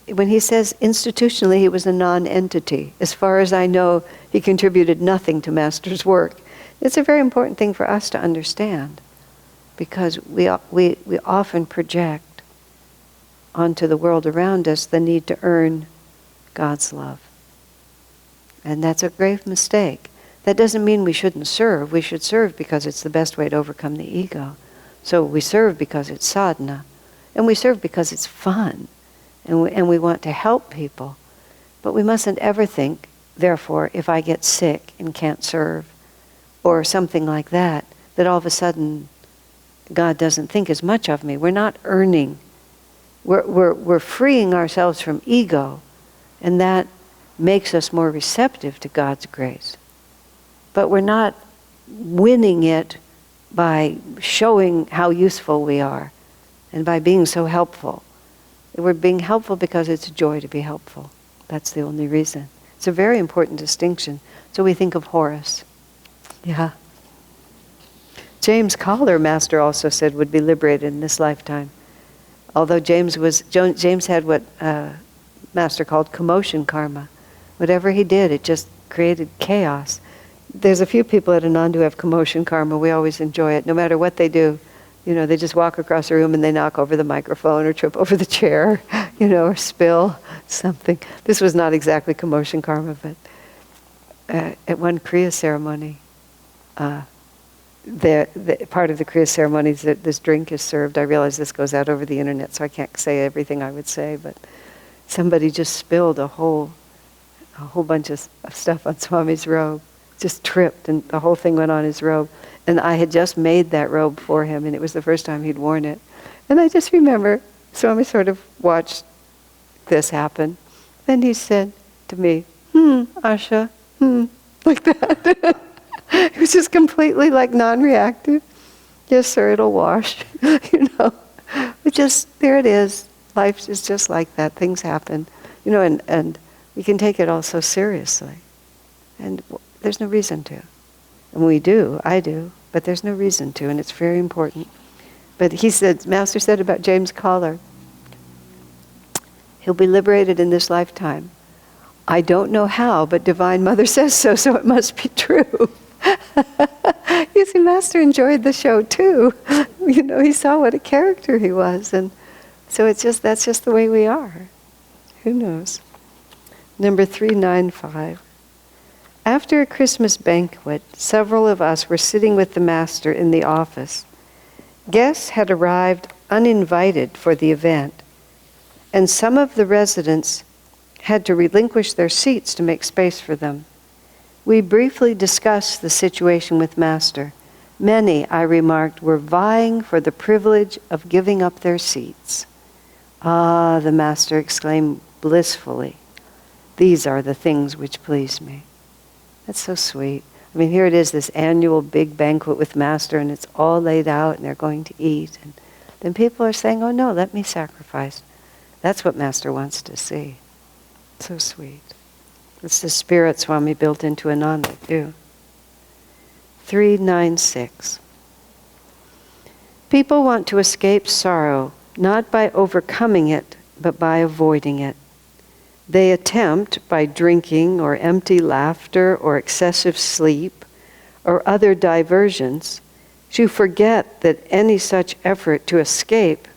when he says institutionally he was a non-entity, as far as I know, he contributed nothing to Master's work. It's a very important thing for us to understand, because we often project onto the world around us the need to earn God's love. And that's a grave mistake. That doesn't mean we shouldn't serve. We should serve because it's the best way to overcome the ego. So we serve because it's sadhana, and we serve because it's fun, and we want to help people. But we mustn't ever think, therefore, if I get sick and can't serve, or something like that, that all of a sudden God doesn't think as much of me. We're not earning. We're freeing ourselves from ego, and that makes us more receptive to God's grace. But we're not winning it by showing how useful we are and by being so helpful. We're being helpful because it's a joy to be helpful. That's the only reason. It's a very important distinction. So we think of Horus. Yeah. James Collar, Master also said, would be liberated in this lifetime. Although James had what Master called commotion karma. Whatever he did, it just created chaos. There's a few people at Ananda who have commotion karma. We always enjoy it. No matter what they do, they just walk across the room and they knock over the microphone or trip over the chair, or spill something. This was not exactly commotion karma, but at one Kriya ceremony, part of the Kriya ceremony is that this drink is served. I realize this goes out over the internet, so I can't say everything I would say, but somebody just spilled a whole bunch of stuff on Swami's robe. Just tripped, and the whole thing went on his robe. And I had just made that robe for him, and it was the first time he'd worn it. And I just remember Swami sort of watched this happen. Then he said to me, Asha, like that. It was just completely like non-reactive. Yes, sir, it'll wash. It just, there it is. Life is just like that. Things happen. And we can take it all so seriously. And there's no reason to. And we do, I do, but there's no reason to, and it's very important. But Master said about James Collar, he'll be liberated in this lifetime. I don't know how, but Divine Mother says so, so it must be true. You see, Master enjoyed the show too. He saw what a character he was, and so that's just the way we are. Who knows? Number 395. After a Christmas banquet, several of us were sitting with the Master in the office. Guests had arrived uninvited for the event, and some of the residents had to relinquish their seats to make space for them. We briefly discussed the situation with Master. Many, I remarked, were vying for the privilege of giving up their seats. Ah, the Master exclaimed blissfully, these are the things which please me. That's so sweet. I mean, here it is, this annual big banquet with Master, and it's all laid out, and they're going to eat. And then people are saying, oh no, let me sacrifice. That's what Master wants to see. So sweet. It's the spirit Swami built into Ananda too. 396. People want to escape sorrow, not by overcoming it, but by avoiding it. They attempt, by drinking or empty laughter or excessive sleep or other diversions, to forget that any such effort to escape,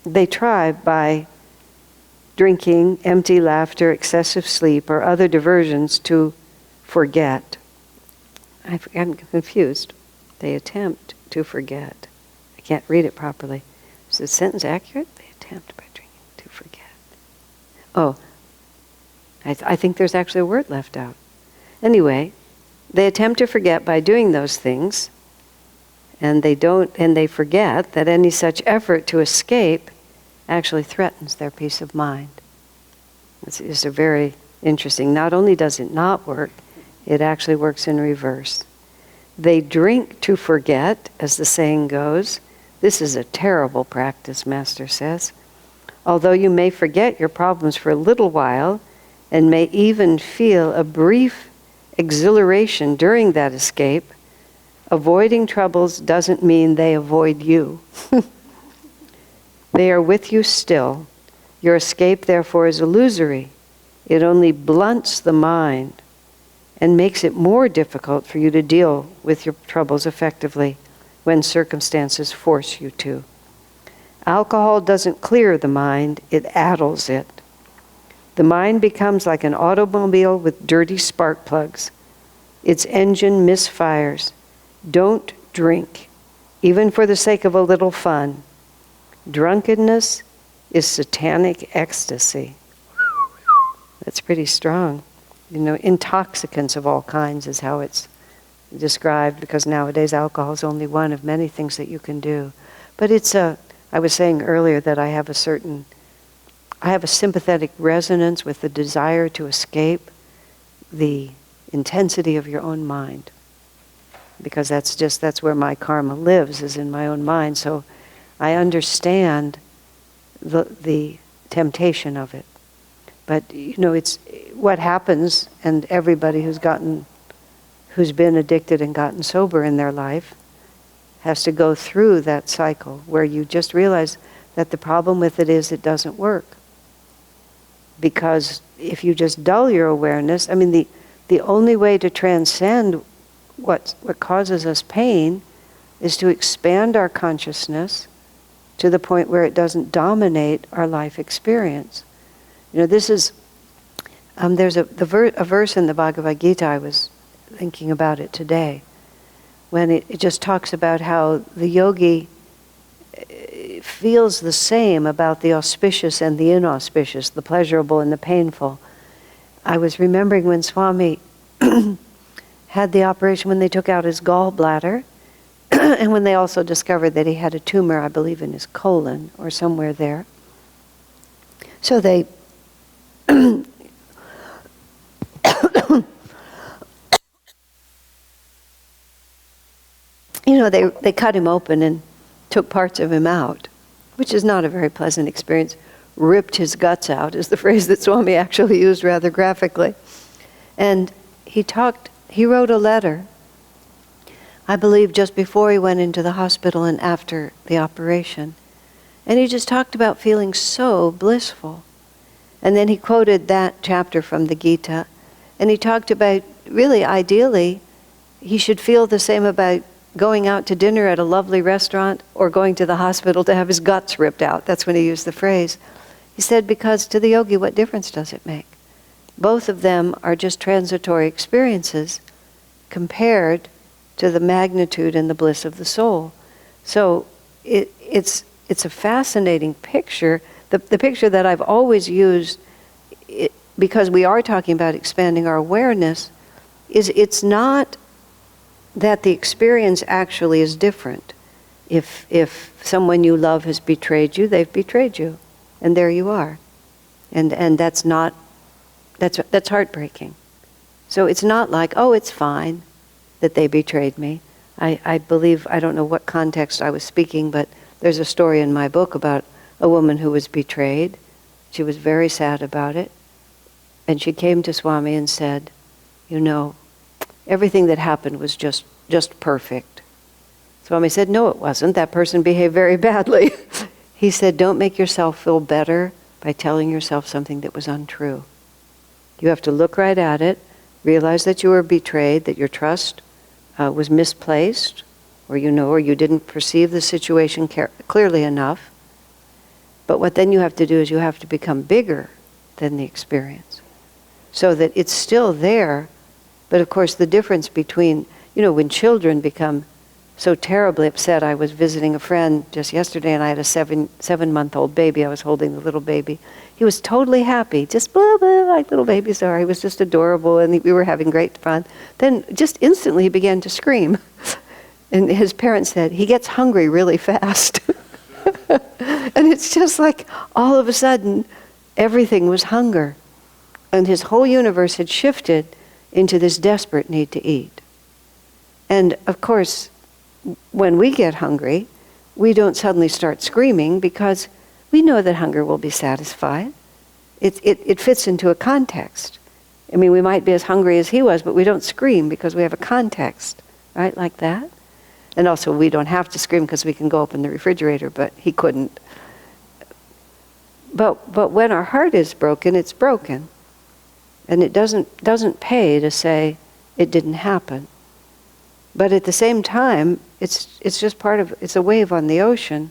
they try by drinking, empty laughter, excessive sleep, or other diversions to forget. I'm confused. They attempt to forget. I can't read it properly. Is the sentence accurate? They attempt by drinking to forget. Oh, I think there's actually a word left out. Anyway, they attempt to forget by doing those things, and they forget that any such effort to escape actually threatens their peace of mind. It's a very interesting. Not only does it not work, it actually works in reverse. They drink to forget, as the saying goes. This is a terrible practice, Master says. Although you may forget your problems for a little while and may even feel a brief exhilaration during that escape, avoiding troubles doesn't mean they avoid you. They are with you still. Your escape, therefore, is illusory. It only blunts the mind and makes it more difficult for you to deal with your troubles effectively when circumstances force you to. Alcohol doesn't clear the mind, it addles it. The mind becomes like an automobile with dirty spark plugs. Its engine misfires. Don't drink, even for the sake of a little fun. Drunkenness is satanic ecstasy. That's pretty strong. Intoxicants of all kinds is how it's described, because nowadays alcohol is only one of many things that you can do. But I was saying earlier that I have a sympathetic resonance with the desire to escape the intensity of your own mind. Because that's where my karma lives, is in my own mind. So I understand the temptation of it. But it's what happens, and everybody who's been addicted and gotten sober in their life has to go through that cycle where you just realize that the problem with it is it doesn't work. Because if you just dull your awareness, the only way to transcend what causes us pain is to expand our consciousness to the point where it doesn't dominate our life experience. This is, there's a verse in the Bhagavad-Gita, I was thinking about it today, when it just talks about how the yogi feels the same about the auspicious and the inauspicious, the pleasurable and the painful. I was remembering when Swami had the operation, when they took out his gallbladder, and when they also discovered that he had a tumor, I believe, in his colon or somewhere there. So they they cut him open and took parts of him out. which is not a very pleasant experience. Ripped his guts out is the phrase that Swami actually used rather graphically. And he wrote a letter, I believe just before he went into the hospital and after the operation. And he just talked about feeling so blissful. And then he quoted that chapter from the Gita. And he talked about, really ideally, he should feel the same about going out to dinner at a lovely restaurant or going to the hospital to have his guts ripped out. That's when he used the phrase. He said, because to the yogi, what difference does it make? Both of them are just transitory experiences compared to the magnitude and the bliss of the soul. So it's a fascinating picture. The picture that I've always used, because we are talking about expanding our awareness, is it's not that the experience actually is different. If someone you love has betrayed you, they've betrayed you. And there you are. And that's heartbreaking. So it's not like, oh, it's fine that they betrayed me. I believe, I don't know what context I was speaking, but there's a story in my book about a woman who was betrayed. She was very sad about it. And she came to Swami and said, you know, everything that happened was just perfect. Swami said, no, it wasn't. That person behaved very badly. He said, don't make yourself feel better by telling yourself something that was untrue. You have to look right at it, realize that you were betrayed, that your trust was misplaced, or you didn't perceive the situation clearly enough. But what then you have to do is you have to become bigger than the experience, so that it's still there. But of course the difference between, when children become so terribly upset. I was visiting a friend just yesterday and I had a 7-month-old baby. I was holding the little baby. He was totally happy, just blah, blah, like little babies are. He was just adorable and we were having great fun. Then just instantly he began to scream. And his parents said, he gets hungry really fast. And it's just like all of a sudden everything was hunger. And his whole universe had shifted into this desperate need to eat. And of course, when we get hungry, we don't suddenly start screaming because we know that hunger will be satisfied. It fits into a context. I mean, we might be as hungry as he was, but we don't scream because we have a context, right, like that. And also, we don't have to scream because we can go open the refrigerator, but he couldn't. But when our heart is broken, it's broken. And it doesn't pay to say it didn't happen. But at the same time, it's just it's a wave on the ocean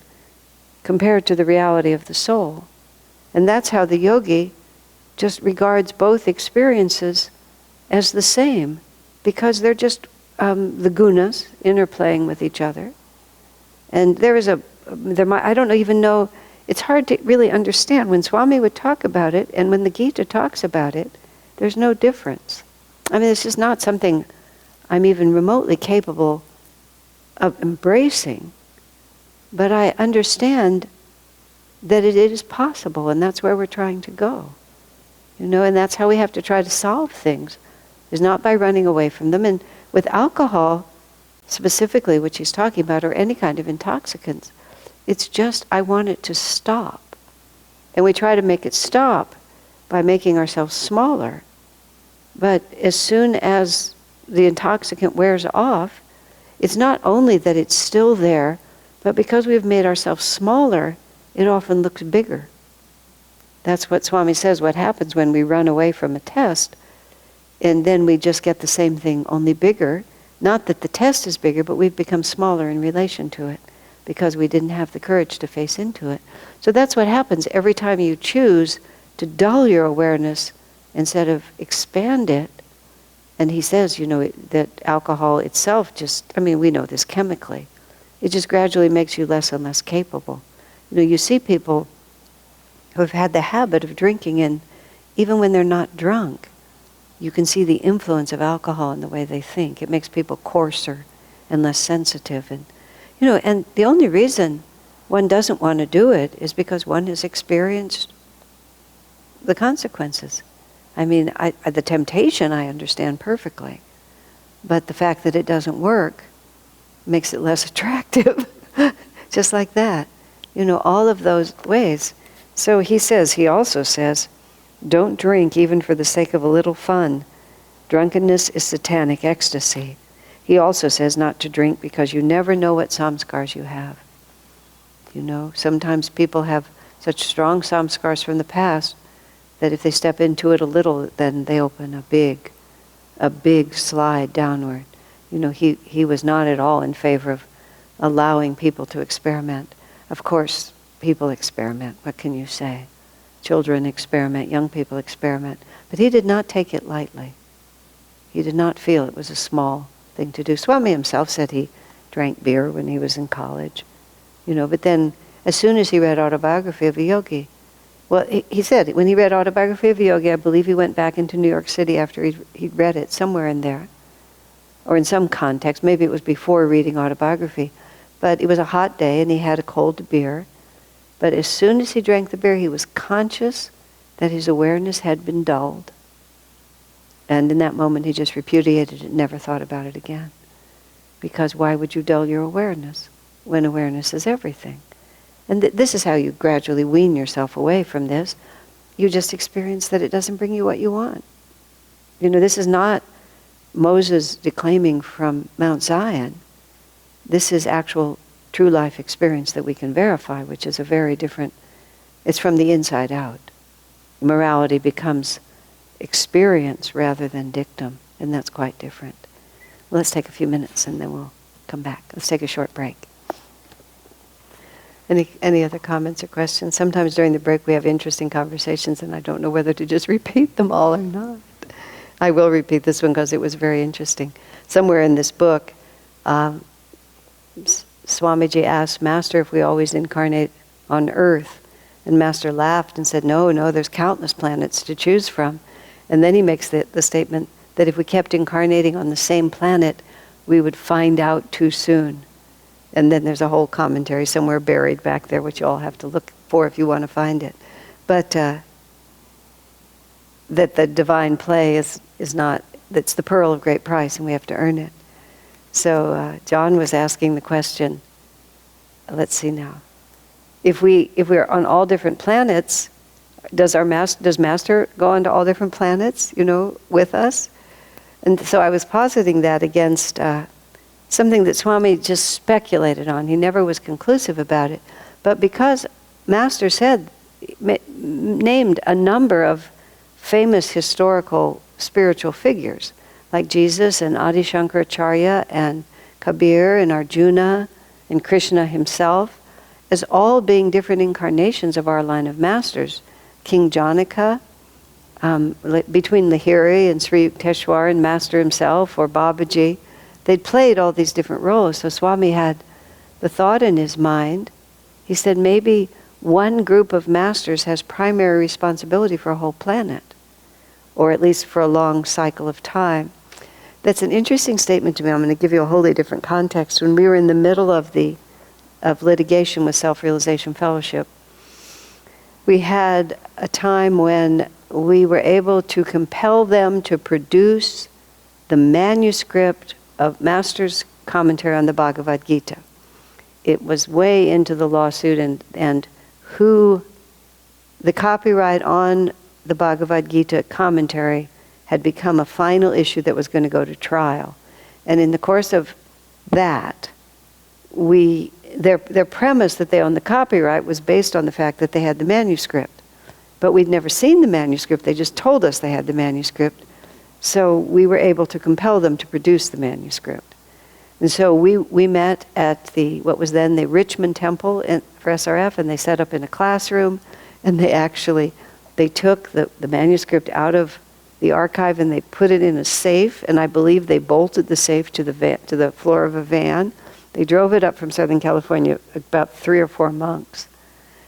compared to the reality of the soul. And that's how the yogi just regards both experiences as the same, because they're just the gunas interplaying with each other. And I don't even know, it's hard to really understand. When Swami would talk about it, and when the Gita talks about it, there's no difference. I mean, it's just not something I'm even remotely capable of embracing. But I understand that it is possible, and that's where we're trying to go. And that's how we have to try to solve things, is not by running away from them. And with alcohol, specifically, which he's talking about, or any kind of intoxicants, it's just, I want it to stop. And we try to make it stop by making ourselves smaller. But as soon as the intoxicant wears off, it's not only that it's still there, but because we've made ourselves smaller, it often looks bigger. That's what Swami says, what happens when we run away from a test, and then we just get the same thing, only bigger. Not that the test is bigger, but we've become smaller in relation to it, because we didn't have the courage to face into it. So that's what happens every time you choose to dull your awareness instead of expand it. And he says, that alcohol itself we know this chemically. It just gradually makes you less and less capable. You see people who have had the habit of drinking, and even when they're not drunk, you can see the influence of alcohol in the way they think. It makes people coarser and less sensitive. And, and the only reason one doesn't want to do it is because one has experienced the consequences. I mean, the temptation I understand perfectly, but the fact that it doesn't work makes it less attractive, just like that. all of those ways. So he also says, don't drink even for the sake of a little fun. Drunkenness is satanic ecstasy. He also says not to drink because you never know what samskars you have. Sometimes people have such strong samskars from the past that if they step into it a little, then they open a big slide downward. He was not at all in favor of allowing people to experiment. Of course, people experiment. What can you say? Children experiment, young people experiment. But he did not take it lightly. He did not feel it was a small thing to do. Swami himself said he drank beer when he was in college. But then as soon as he read Autobiography of a Yogi, well, he said when he read Autobiography of a Yogi, I believe he went back into New York City after he'd read it, somewhere in there, or in some context. Maybe it was before reading Autobiography. But it was a hot day and he had a cold beer. But as soon as he drank the beer, he was conscious that his awareness had been dulled. And in that moment, he just repudiated it, never thought about it again. Because why would you dull your awareness when awareness is everything? And this is how you gradually wean yourself away from this. You just experience that it doesn't bring you what you want. This is not Moses declaiming from Mount Zion. This is actual true life experience that we can verify, which is a very different, it's from the inside out. Morality becomes experience rather than dictum, and that's quite different. Let's take a few minutes and then we'll come back. Let's take a short break. Any other comments or questions? Sometimes during the break we have interesting conversations and I don't know whether to just repeat them all or not. I will repeat this one because it was very interesting. Somewhere in this book, Swamiji asked Master if we always incarnate on Earth. And Master laughed and said, no, there's countless planets to choose from. And then he makes the statement that if we kept incarnating on the same planet, we would find out too soon. And then there's a whole commentary somewhere buried back there, which you all have to look for if you want to find it. But that the divine play is not, that's the pearl of great price and we have to earn it. So John was asking the question, let's see now. If we're on all different planets, does Master go onto all different planets, with us? And so I was positing that against something that Swami just speculated on. He never was conclusive about it. But because Master named a number of famous historical spiritual figures, like Jesus and Adi Shankaracharya and Kabir and Arjuna and Krishna himself, as all being different incarnations of our line of masters. King Janaka, between Lahiri and Sri Yukteswar and Master himself or Babaji, they'd played all these different roles. So Swami had the thought in his mind. He said maybe one group of masters has primary responsibility for a whole planet, or at least for a long cycle of time. That's an interesting statement to me. I'm going to give you a wholly different context. When we were in the middle of litigation with Self-Realization Fellowship, we had a time when we were able to compel them to produce the manuscript of Master's commentary on the Bhagavad-Gita. It was way into the lawsuit, and who the copyright on the Bhagavad-Gita commentary had become a final issue that was going to go to trial. And in the course of that, their premise that they owned the copyright was based on the fact that they had the manuscript. But we'd never seen the manuscript, they just told us they had the manuscript. So we were able to compel them to produce the manuscript. And so we met at what was then the Richmond Temple for SRF, and they set up in a classroom, and they took the manuscript out of the archive and they put it in a safe, and I believe they bolted the safe to the floor of a van. They drove it up from Southern California, about 3 or 4 monks.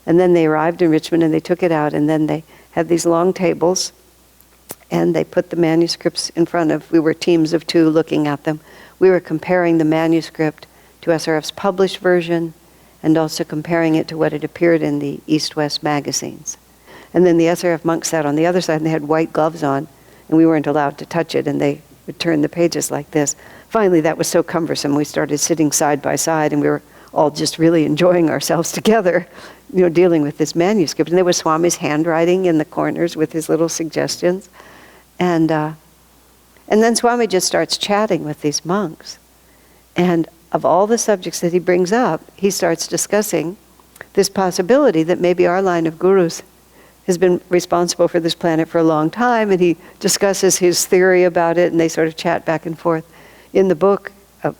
And then they arrived in Richmond and they took it out, and then they had these long tables and they put the manuscripts in front of, we were teams of 2 looking at them. We were comparing the manuscript to SRF's published version and also comparing it to what had appeared in the East-West magazines. And then the SRF monks sat on the other side and they had white gloves on, and we weren't allowed to touch it, and they would turn the pages like this. Finally, that was so cumbersome, we started sitting side by side, and we were all just really enjoying ourselves together, dealing with this manuscript. And there was Swami's handwriting in the corners with his little suggestions. And then Swami just starts chatting with these monks. And of all the subjects that he brings up, he starts discussing this possibility that maybe our line of gurus has been responsible for this planet for a long time, and he discusses his theory about it, and they sort of chat back and forth. In the book,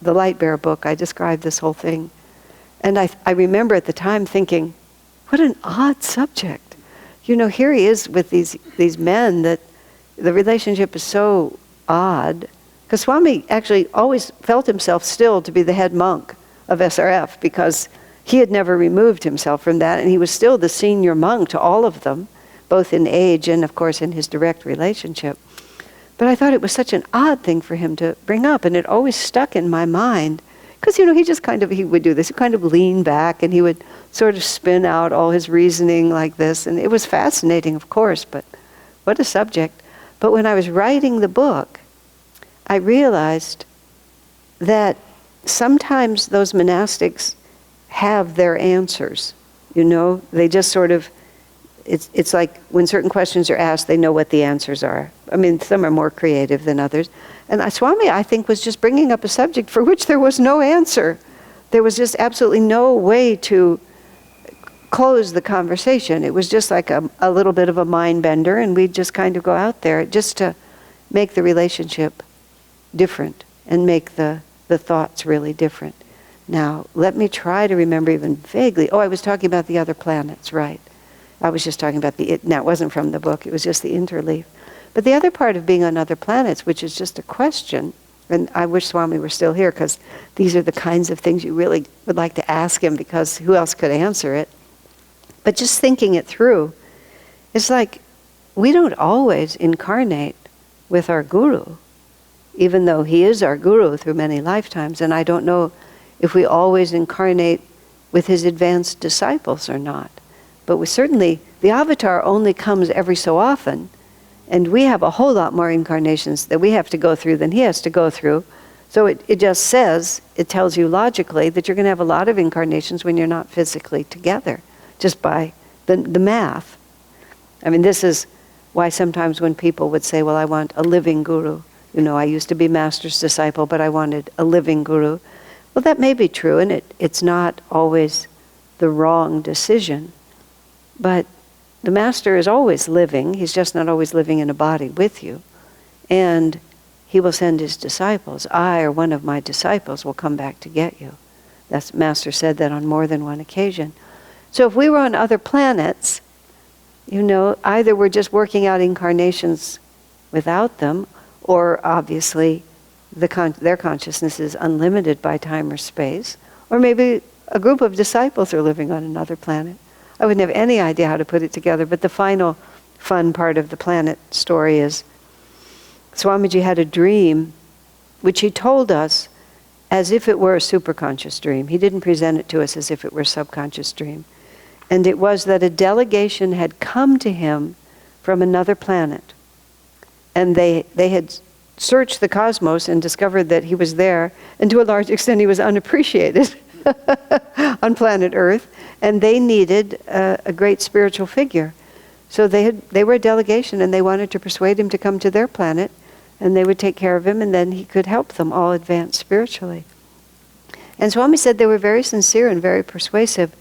the Light Bearer book, I described this whole thing. And I remember at the time thinking, what an odd subject. Here he is with these men that the relationship is so odd. Because Swami actually always felt himself still to be the head monk of SRF, because he had never removed himself from that, and he was still the senior monk to all of them, both in age and, of course, in his direct relationship. But I thought it was such an odd thing for him to bring up, and it always stuck in my mind. Because, he would do this. He'd kind of lean back, and he would sort of spin out all his reasoning like this. And it was fascinating, of course, but what a subject. But when I was writing the book, I realized that sometimes those monastics have their answers. They just sort of, it's like when certain questions are asked, they know what the answers are. I mean, some are more creative than others. And Swami, I think, was just bringing up a subject for which there was no answer. There was just absolutely no way to close the conversation. It was just like a little bit of a mind bender, and we'd just kind of go out there just to make the relationship different and make the thoughts really different. Now, let me try to remember even vaguely. Oh, I was talking about the other planets, right. I was just talking about now it wasn't from the book, it was just the interleaf. But the other part of being on other planets, which is just a question, and I wish Swami were still here, because these are the kinds of things you really would like to ask him, because who else could answer it? But just thinking it through, it's like we don't always incarnate with our guru, even though he is our guru through many lifetimes. And I don't know if we always incarnate with his advanced disciples or not. But certainly, the avatar only comes every so often, and we have a whole lot more incarnations that we have to go through than he has to go through. So it just says, it tells you logically that you're going to have a lot of incarnations when you're not physically together, just by the math. I mean, this is why sometimes when people would say, well, I want a living guru. I used to be Master's disciple, but I wanted a living guru. Well, that may be true, and it's not always the wrong decision. But the Master is always living. He's just not always living in a body with you. And he will send his disciples. I or one of my disciples will come back to get you. That's Master said that on more than one occasion. So if we were on other planets, either we're just working out incarnations without them, or obviously their consciousness is unlimited by time or space, or maybe a group of disciples are living on another planet. I wouldn't have any idea how to put it together, but the final fun part of the planet story is Swamiji had a dream which he told us as if it were a superconscious dream. He didn't present it to us as if it were a subconscious dream. And it was that a delegation had come to him from another planet. And they had searched the cosmos and discovered that he was there, and to a large extent he was unappreciated on planet Earth, and they needed a great spiritual figure. So they were a delegation, and they wanted to persuade him to come to their planet, and they would take care of him, and then he could help them all advance spiritually. And Swami said they were very sincere and very persuasive,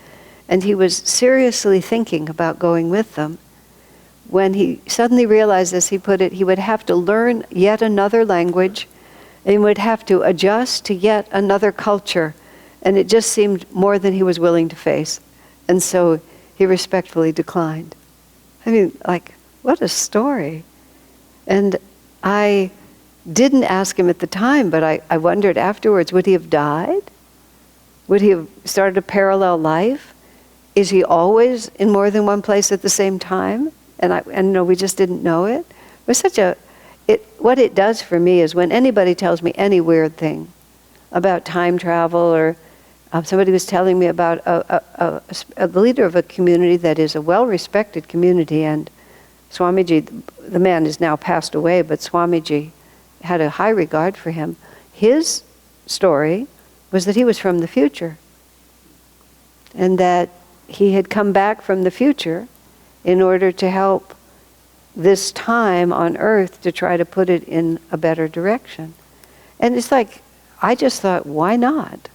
and he was seriously thinking about going with them. When he suddenly realized, as he put it, he would have to learn yet another language, and he would have to adjust to yet another culture, and it just seemed more than he was willing to face. And so he respectfully declined. I mean, what a story. And I didn't ask him at the time, but I wondered afterwards, would he have died? Would he have started a parallel life? Is he always in more than one place at the same time? And no, we just didn't know it. It was what it does for me is when anybody tells me any weird thing about time travel, or somebody was telling me about the leader of a community that is a well-respected community, and Swamiji, the man is now passed away, but Swamiji had a high regard for him. His story was that he was from the future. and that he had come back from the future in order to help this time on earth to try to put it in a better direction. And it's like, I just thought, why not?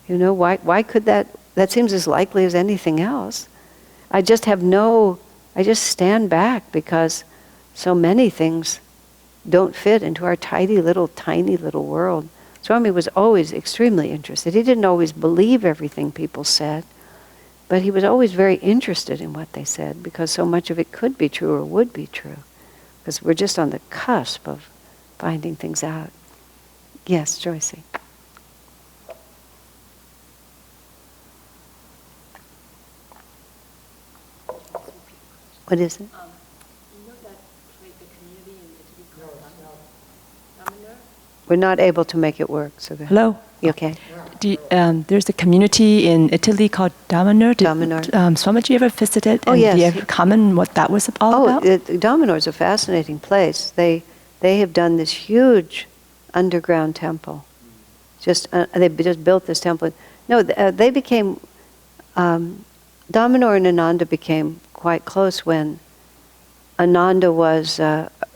You know, why could that seems as likely as anything else. I just stand back because so many things don't fit into our tiny little world. Swami was always extremely interested. He didn't always believe everything people said, but he was always very interested in what they said because so much of it could be true or would be true. Because we're just on the cusp of finding things out. Yes, Joycey. What is it? You know that the community in Italy called Dominor? We're not able to make it work. So Hello? You okay? There's a community in Italy called Dominor. Swamiji ever visited? Oh, and yes. Do you ever comment what that was all about? Dominor is a fascinating place. They have done this huge underground temple. They just built this temple. No, they became, Dominor and Ananda became quite close when Ananda was,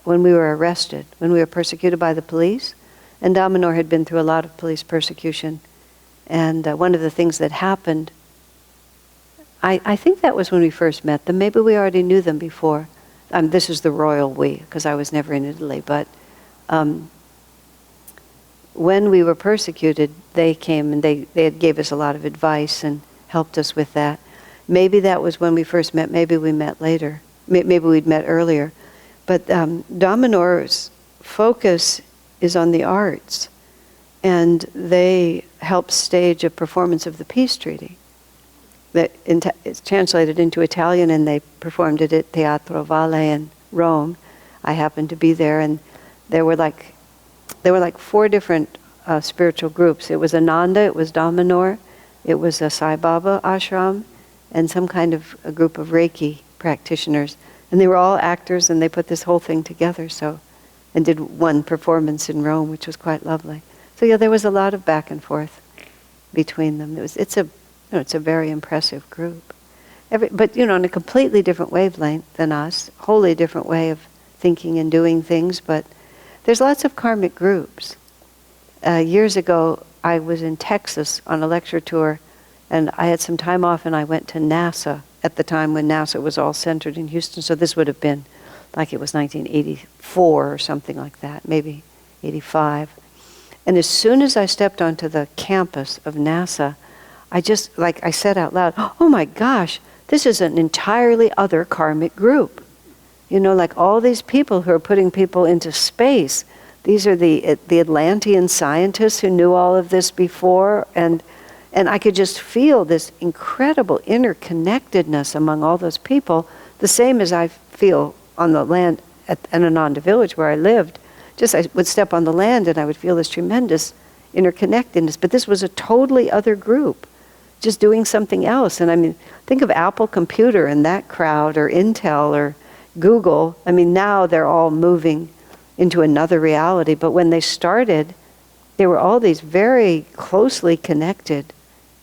when we were arrested, when we were persecuted by the police. And Dominor had been through a lot of police persecution. And one of the things that happened, I think that was when we first met them. Maybe we already knew them before. This is the royal we, because I was never in Italy. But when we were persecuted, they came and they gave us a lot of advice and helped us with that. Maybe that was when we first met. Maybe we met later. Maybe we'd met earlier. But Dominor's focus is on the arts. And they helped stage a performance of the peace treaty. It's translated into Italian, and they performed it at Teatro Valle in Rome. I happened to be there, and there were like 4 different spiritual groups. It was Ananda, it was Dominor, it was a Sai Baba ashram, and some kind of a group of Reiki practitioners. And they were all actors, and they put this whole thing together, and did one performance in Rome, which was quite lovely. So yeah, there was a lot of back and forth between them. It's a very impressive group. But on a completely different wavelength than us, wholly different way of thinking and doing things. But there's lots of karmic groups. Years ago, I was in Texas on a lecture tour, and I had some time off, and I went to NASA at the time when NASA was all centered in Houston. So this would have been like it was 1984 or something like that, maybe 85. And as soon as I stepped onto the campus of NASA, I said out loud, oh my gosh, this is an entirely other karmic group. Like all these people who are putting people into space, these are the Atlantean scientists who knew all of this before, and I could just feel this incredible interconnectedness among all those people, the same as I feel on the land at Ananda village where I lived. I would step on the land and I would feel this tremendous interconnectedness. But this was a totally other group, just doing something else. And I mean, think of Apple Computer and that crowd, or Intel or Google. I mean, now they're all moving into another reality. But when they started, there were all these very closely connected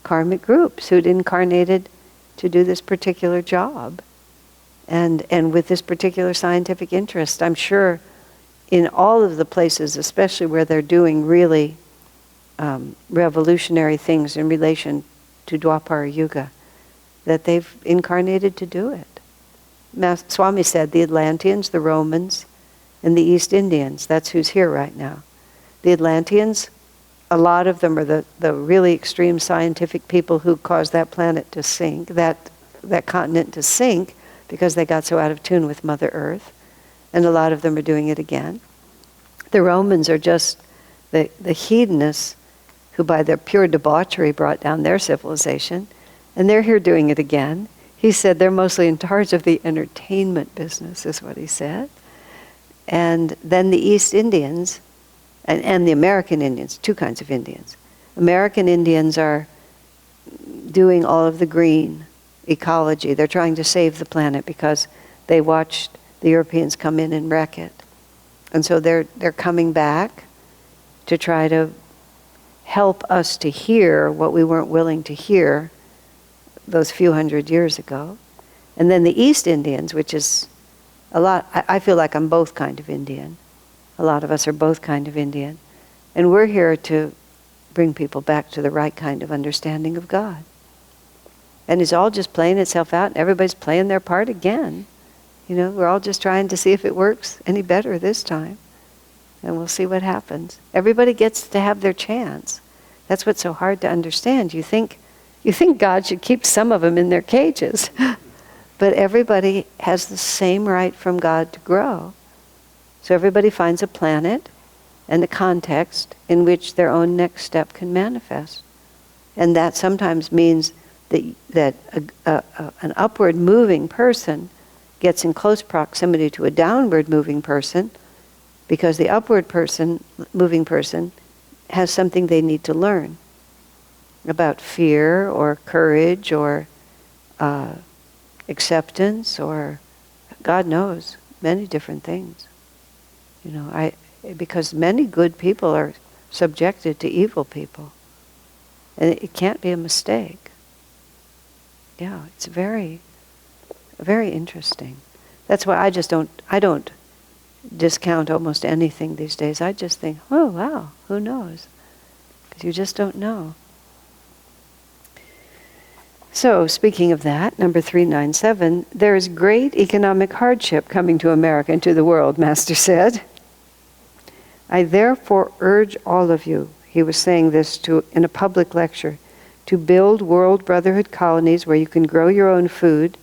karmic groups who'd incarnated to do this particular job. And with this particular scientific interest. I'm sure in all of the places, especially where they're doing really revolutionary things in relation to Dwapara Yuga, that they've incarnated to do it. Swami said the Atlanteans, the Romans, and the East Indians, that's who's here right now. The Atlanteans, a lot of them are the really extreme scientific people who caused that planet to sink, that continent to sink, because they got so out of tune with Mother Earth. And a lot of them are doing it again. The Romans are just the hedonists who by their pure debauchery brought down their civilization. And they're here doing it again. He said they're mostly in charge of the entertainment business, is what he said. And then the East Indians, and the American Indians, 2 kinds of Indians. American Indians are doing all of the green ecology. They're trying to save the planet because they watched the Europeans come in and wreck it. And so they're coming back to try to help us to hear what we weren't willing to hear those few hundred years ago. And then the East Indians, which is a lot, I feel like I'm both kind of Indian. A lot of us are both kind of Indian. And we're here to bring people back to the right kind of understanding of God. And it's all just playing itself out, and everybody's playing their part again. You know, we're all just trying to see if it works any better this time. And we'll see what happens. Everybody gets to have their chance. That's what's so hard to understand. You think God should keep some of them in their cages. But everybody has the same right from God to grow. So everybody finds a planet and a context in which their own next step can manifest. And that sometimes means that an upward moving person gets in close proximity to a downward moving person, because the upward moving person has something they need to learn about fear or courage or acceptance or God knows, many different things. You know, because many good people are subjected to evil people. And it can't be a mistake. Yeah, it's very, very interesting. That's why I don't discount almost anything these days. I just think, oh wow, who knows? Because you just don't know. So, speaking of that, number 397, there is great economic hardship coming to America and to the world, Master said. I therefore urge all of you, he was saying this in a public lecture, to build world brotherhood colonies where you can grow your own food,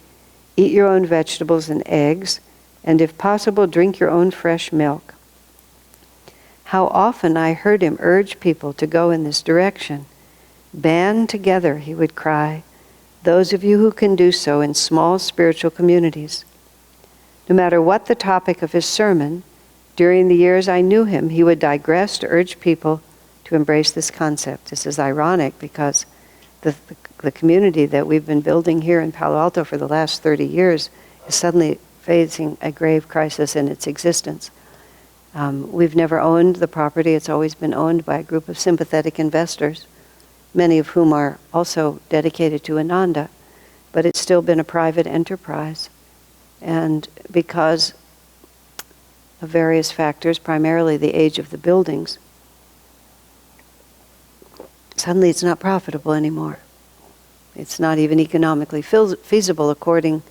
eat your own vegetables and eggs, and if possible, drink your own fresh milk. How often I heard him urge people to go in this direction. Band together, he would cry, those of you who can do so in small spiritual communities. No matter what the topic of his sermon, during the years I knew him, he would digress to urge people to embrace this concept. This is ironic because the community that we've been building here in Palo Alto for the last 30 years is suddenly facing a grave crisis in its existence. We've never owned the property. It's always been owned by a group of sympathetic investors, many of whom are also dedicated to Ananda, but it's still been a private enterprise. And because of various factors, primarily the age of the buildings, suddenly it's not profitable anymore. It's not even economically feasible according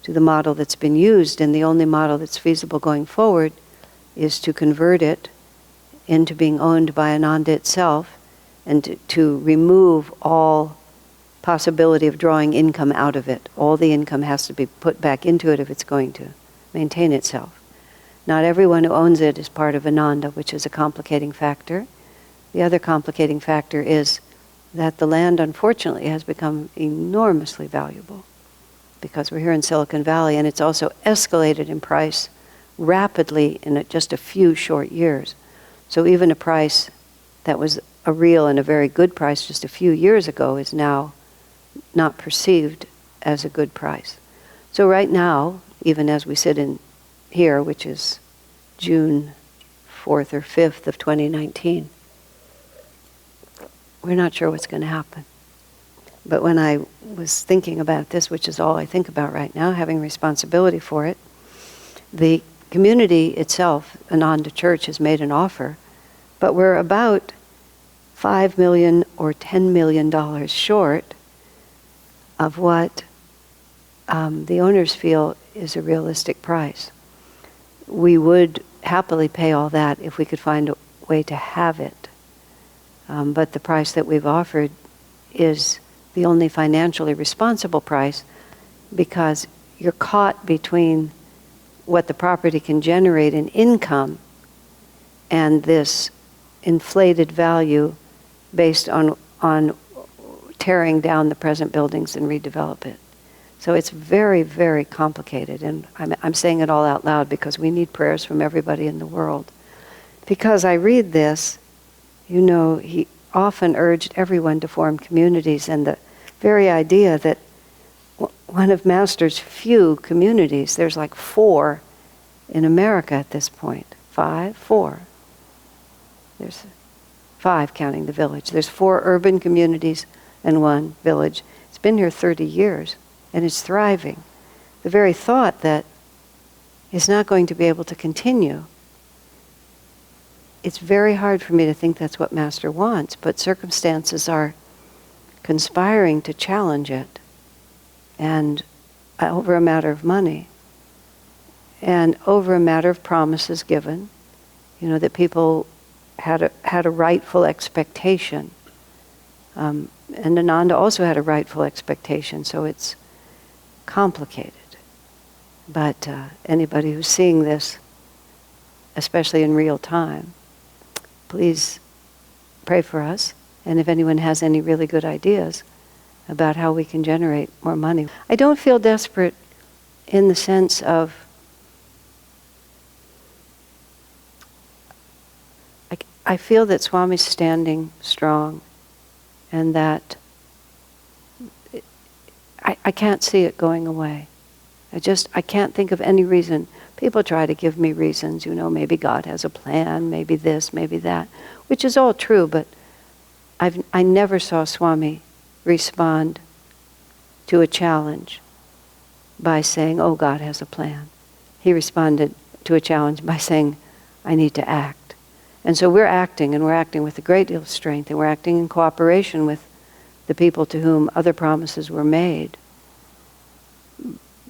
to the model that's been used, and the only model that's feasible going forward is to convert it into being owned by Ananda itself and to remove all possibility of drawing income out of it. All the income has to be put back into it if it's going to maintain itself. Not everyone who owns it is part of Ananda, which is a complicating factor. The other complicating factor is that the land, unfortunately, has become enormously valuable because we're here in Silicon Valley, and it's also escalated in price rapidly in just a few short years. So even a price that was a real and a very good price just a few years ago is now not perceived as a good price. So right now, even as we sit in here, which is June 4th or 5th of 2019, we're not sure what's going to happen. But when I was thinking about this, which is all I think about right now, having responsibility for it, the community itself, Ananda Church, has made an offer, but we're about $5 million or $10 million short of what the owners feel is a realistic price. We would happily pay all that if we could find a way to have it. But the price that we've offered is the only financially responsible price, because you're caught between what the property can generate in income and this inflated value based on tearing down the present buildings and redevelop it. So it's very, very complicated, and I'm saying it all out loud because we need prayers from everybody in the world. Because I read this, you know, he often urged everyone to form communities, and the very idea that one of Master's few communities, there's like 4 in America at this point. 4. There's 5 counting the village. There's 4 urban communities and one village. It's been here 30 years, and it's thriving. The very thought that it's not going to be able to continue, it's very hard for me to think that's what Master wants, but circumstances are conspiring to challenge it, and over a matter of money, and over a matter of promises given, that people had a rightful expectation. And Ananda also had a rightful expectation, so it's complicated. But anybody who's seeing this, especially in real time, please pray for us. And if anyone has any really good ideas about how we can generate more money. I don't feel desperate in the sense of I feel that Swami's standing strong, and that I can't see it going away. I can't think of any reason. People try to give me reasons, maybe God has a plan, maybe this, maybe that, which is all true, but I never saw Swami respond to a challenge by saying, oh, God has a plan. He responded to a challenge by saying, I need to act. And so we're acting, and we're acting with a great deal of strength, and we're acting in cooperation with the people to whom other promises were made.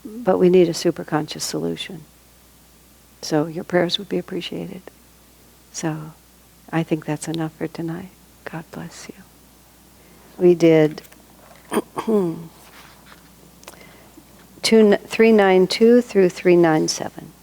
But we need a superconscious solution. So your prayers would be appreciated. So I think that's enough for tonight. God bless you. We did 392 through 397.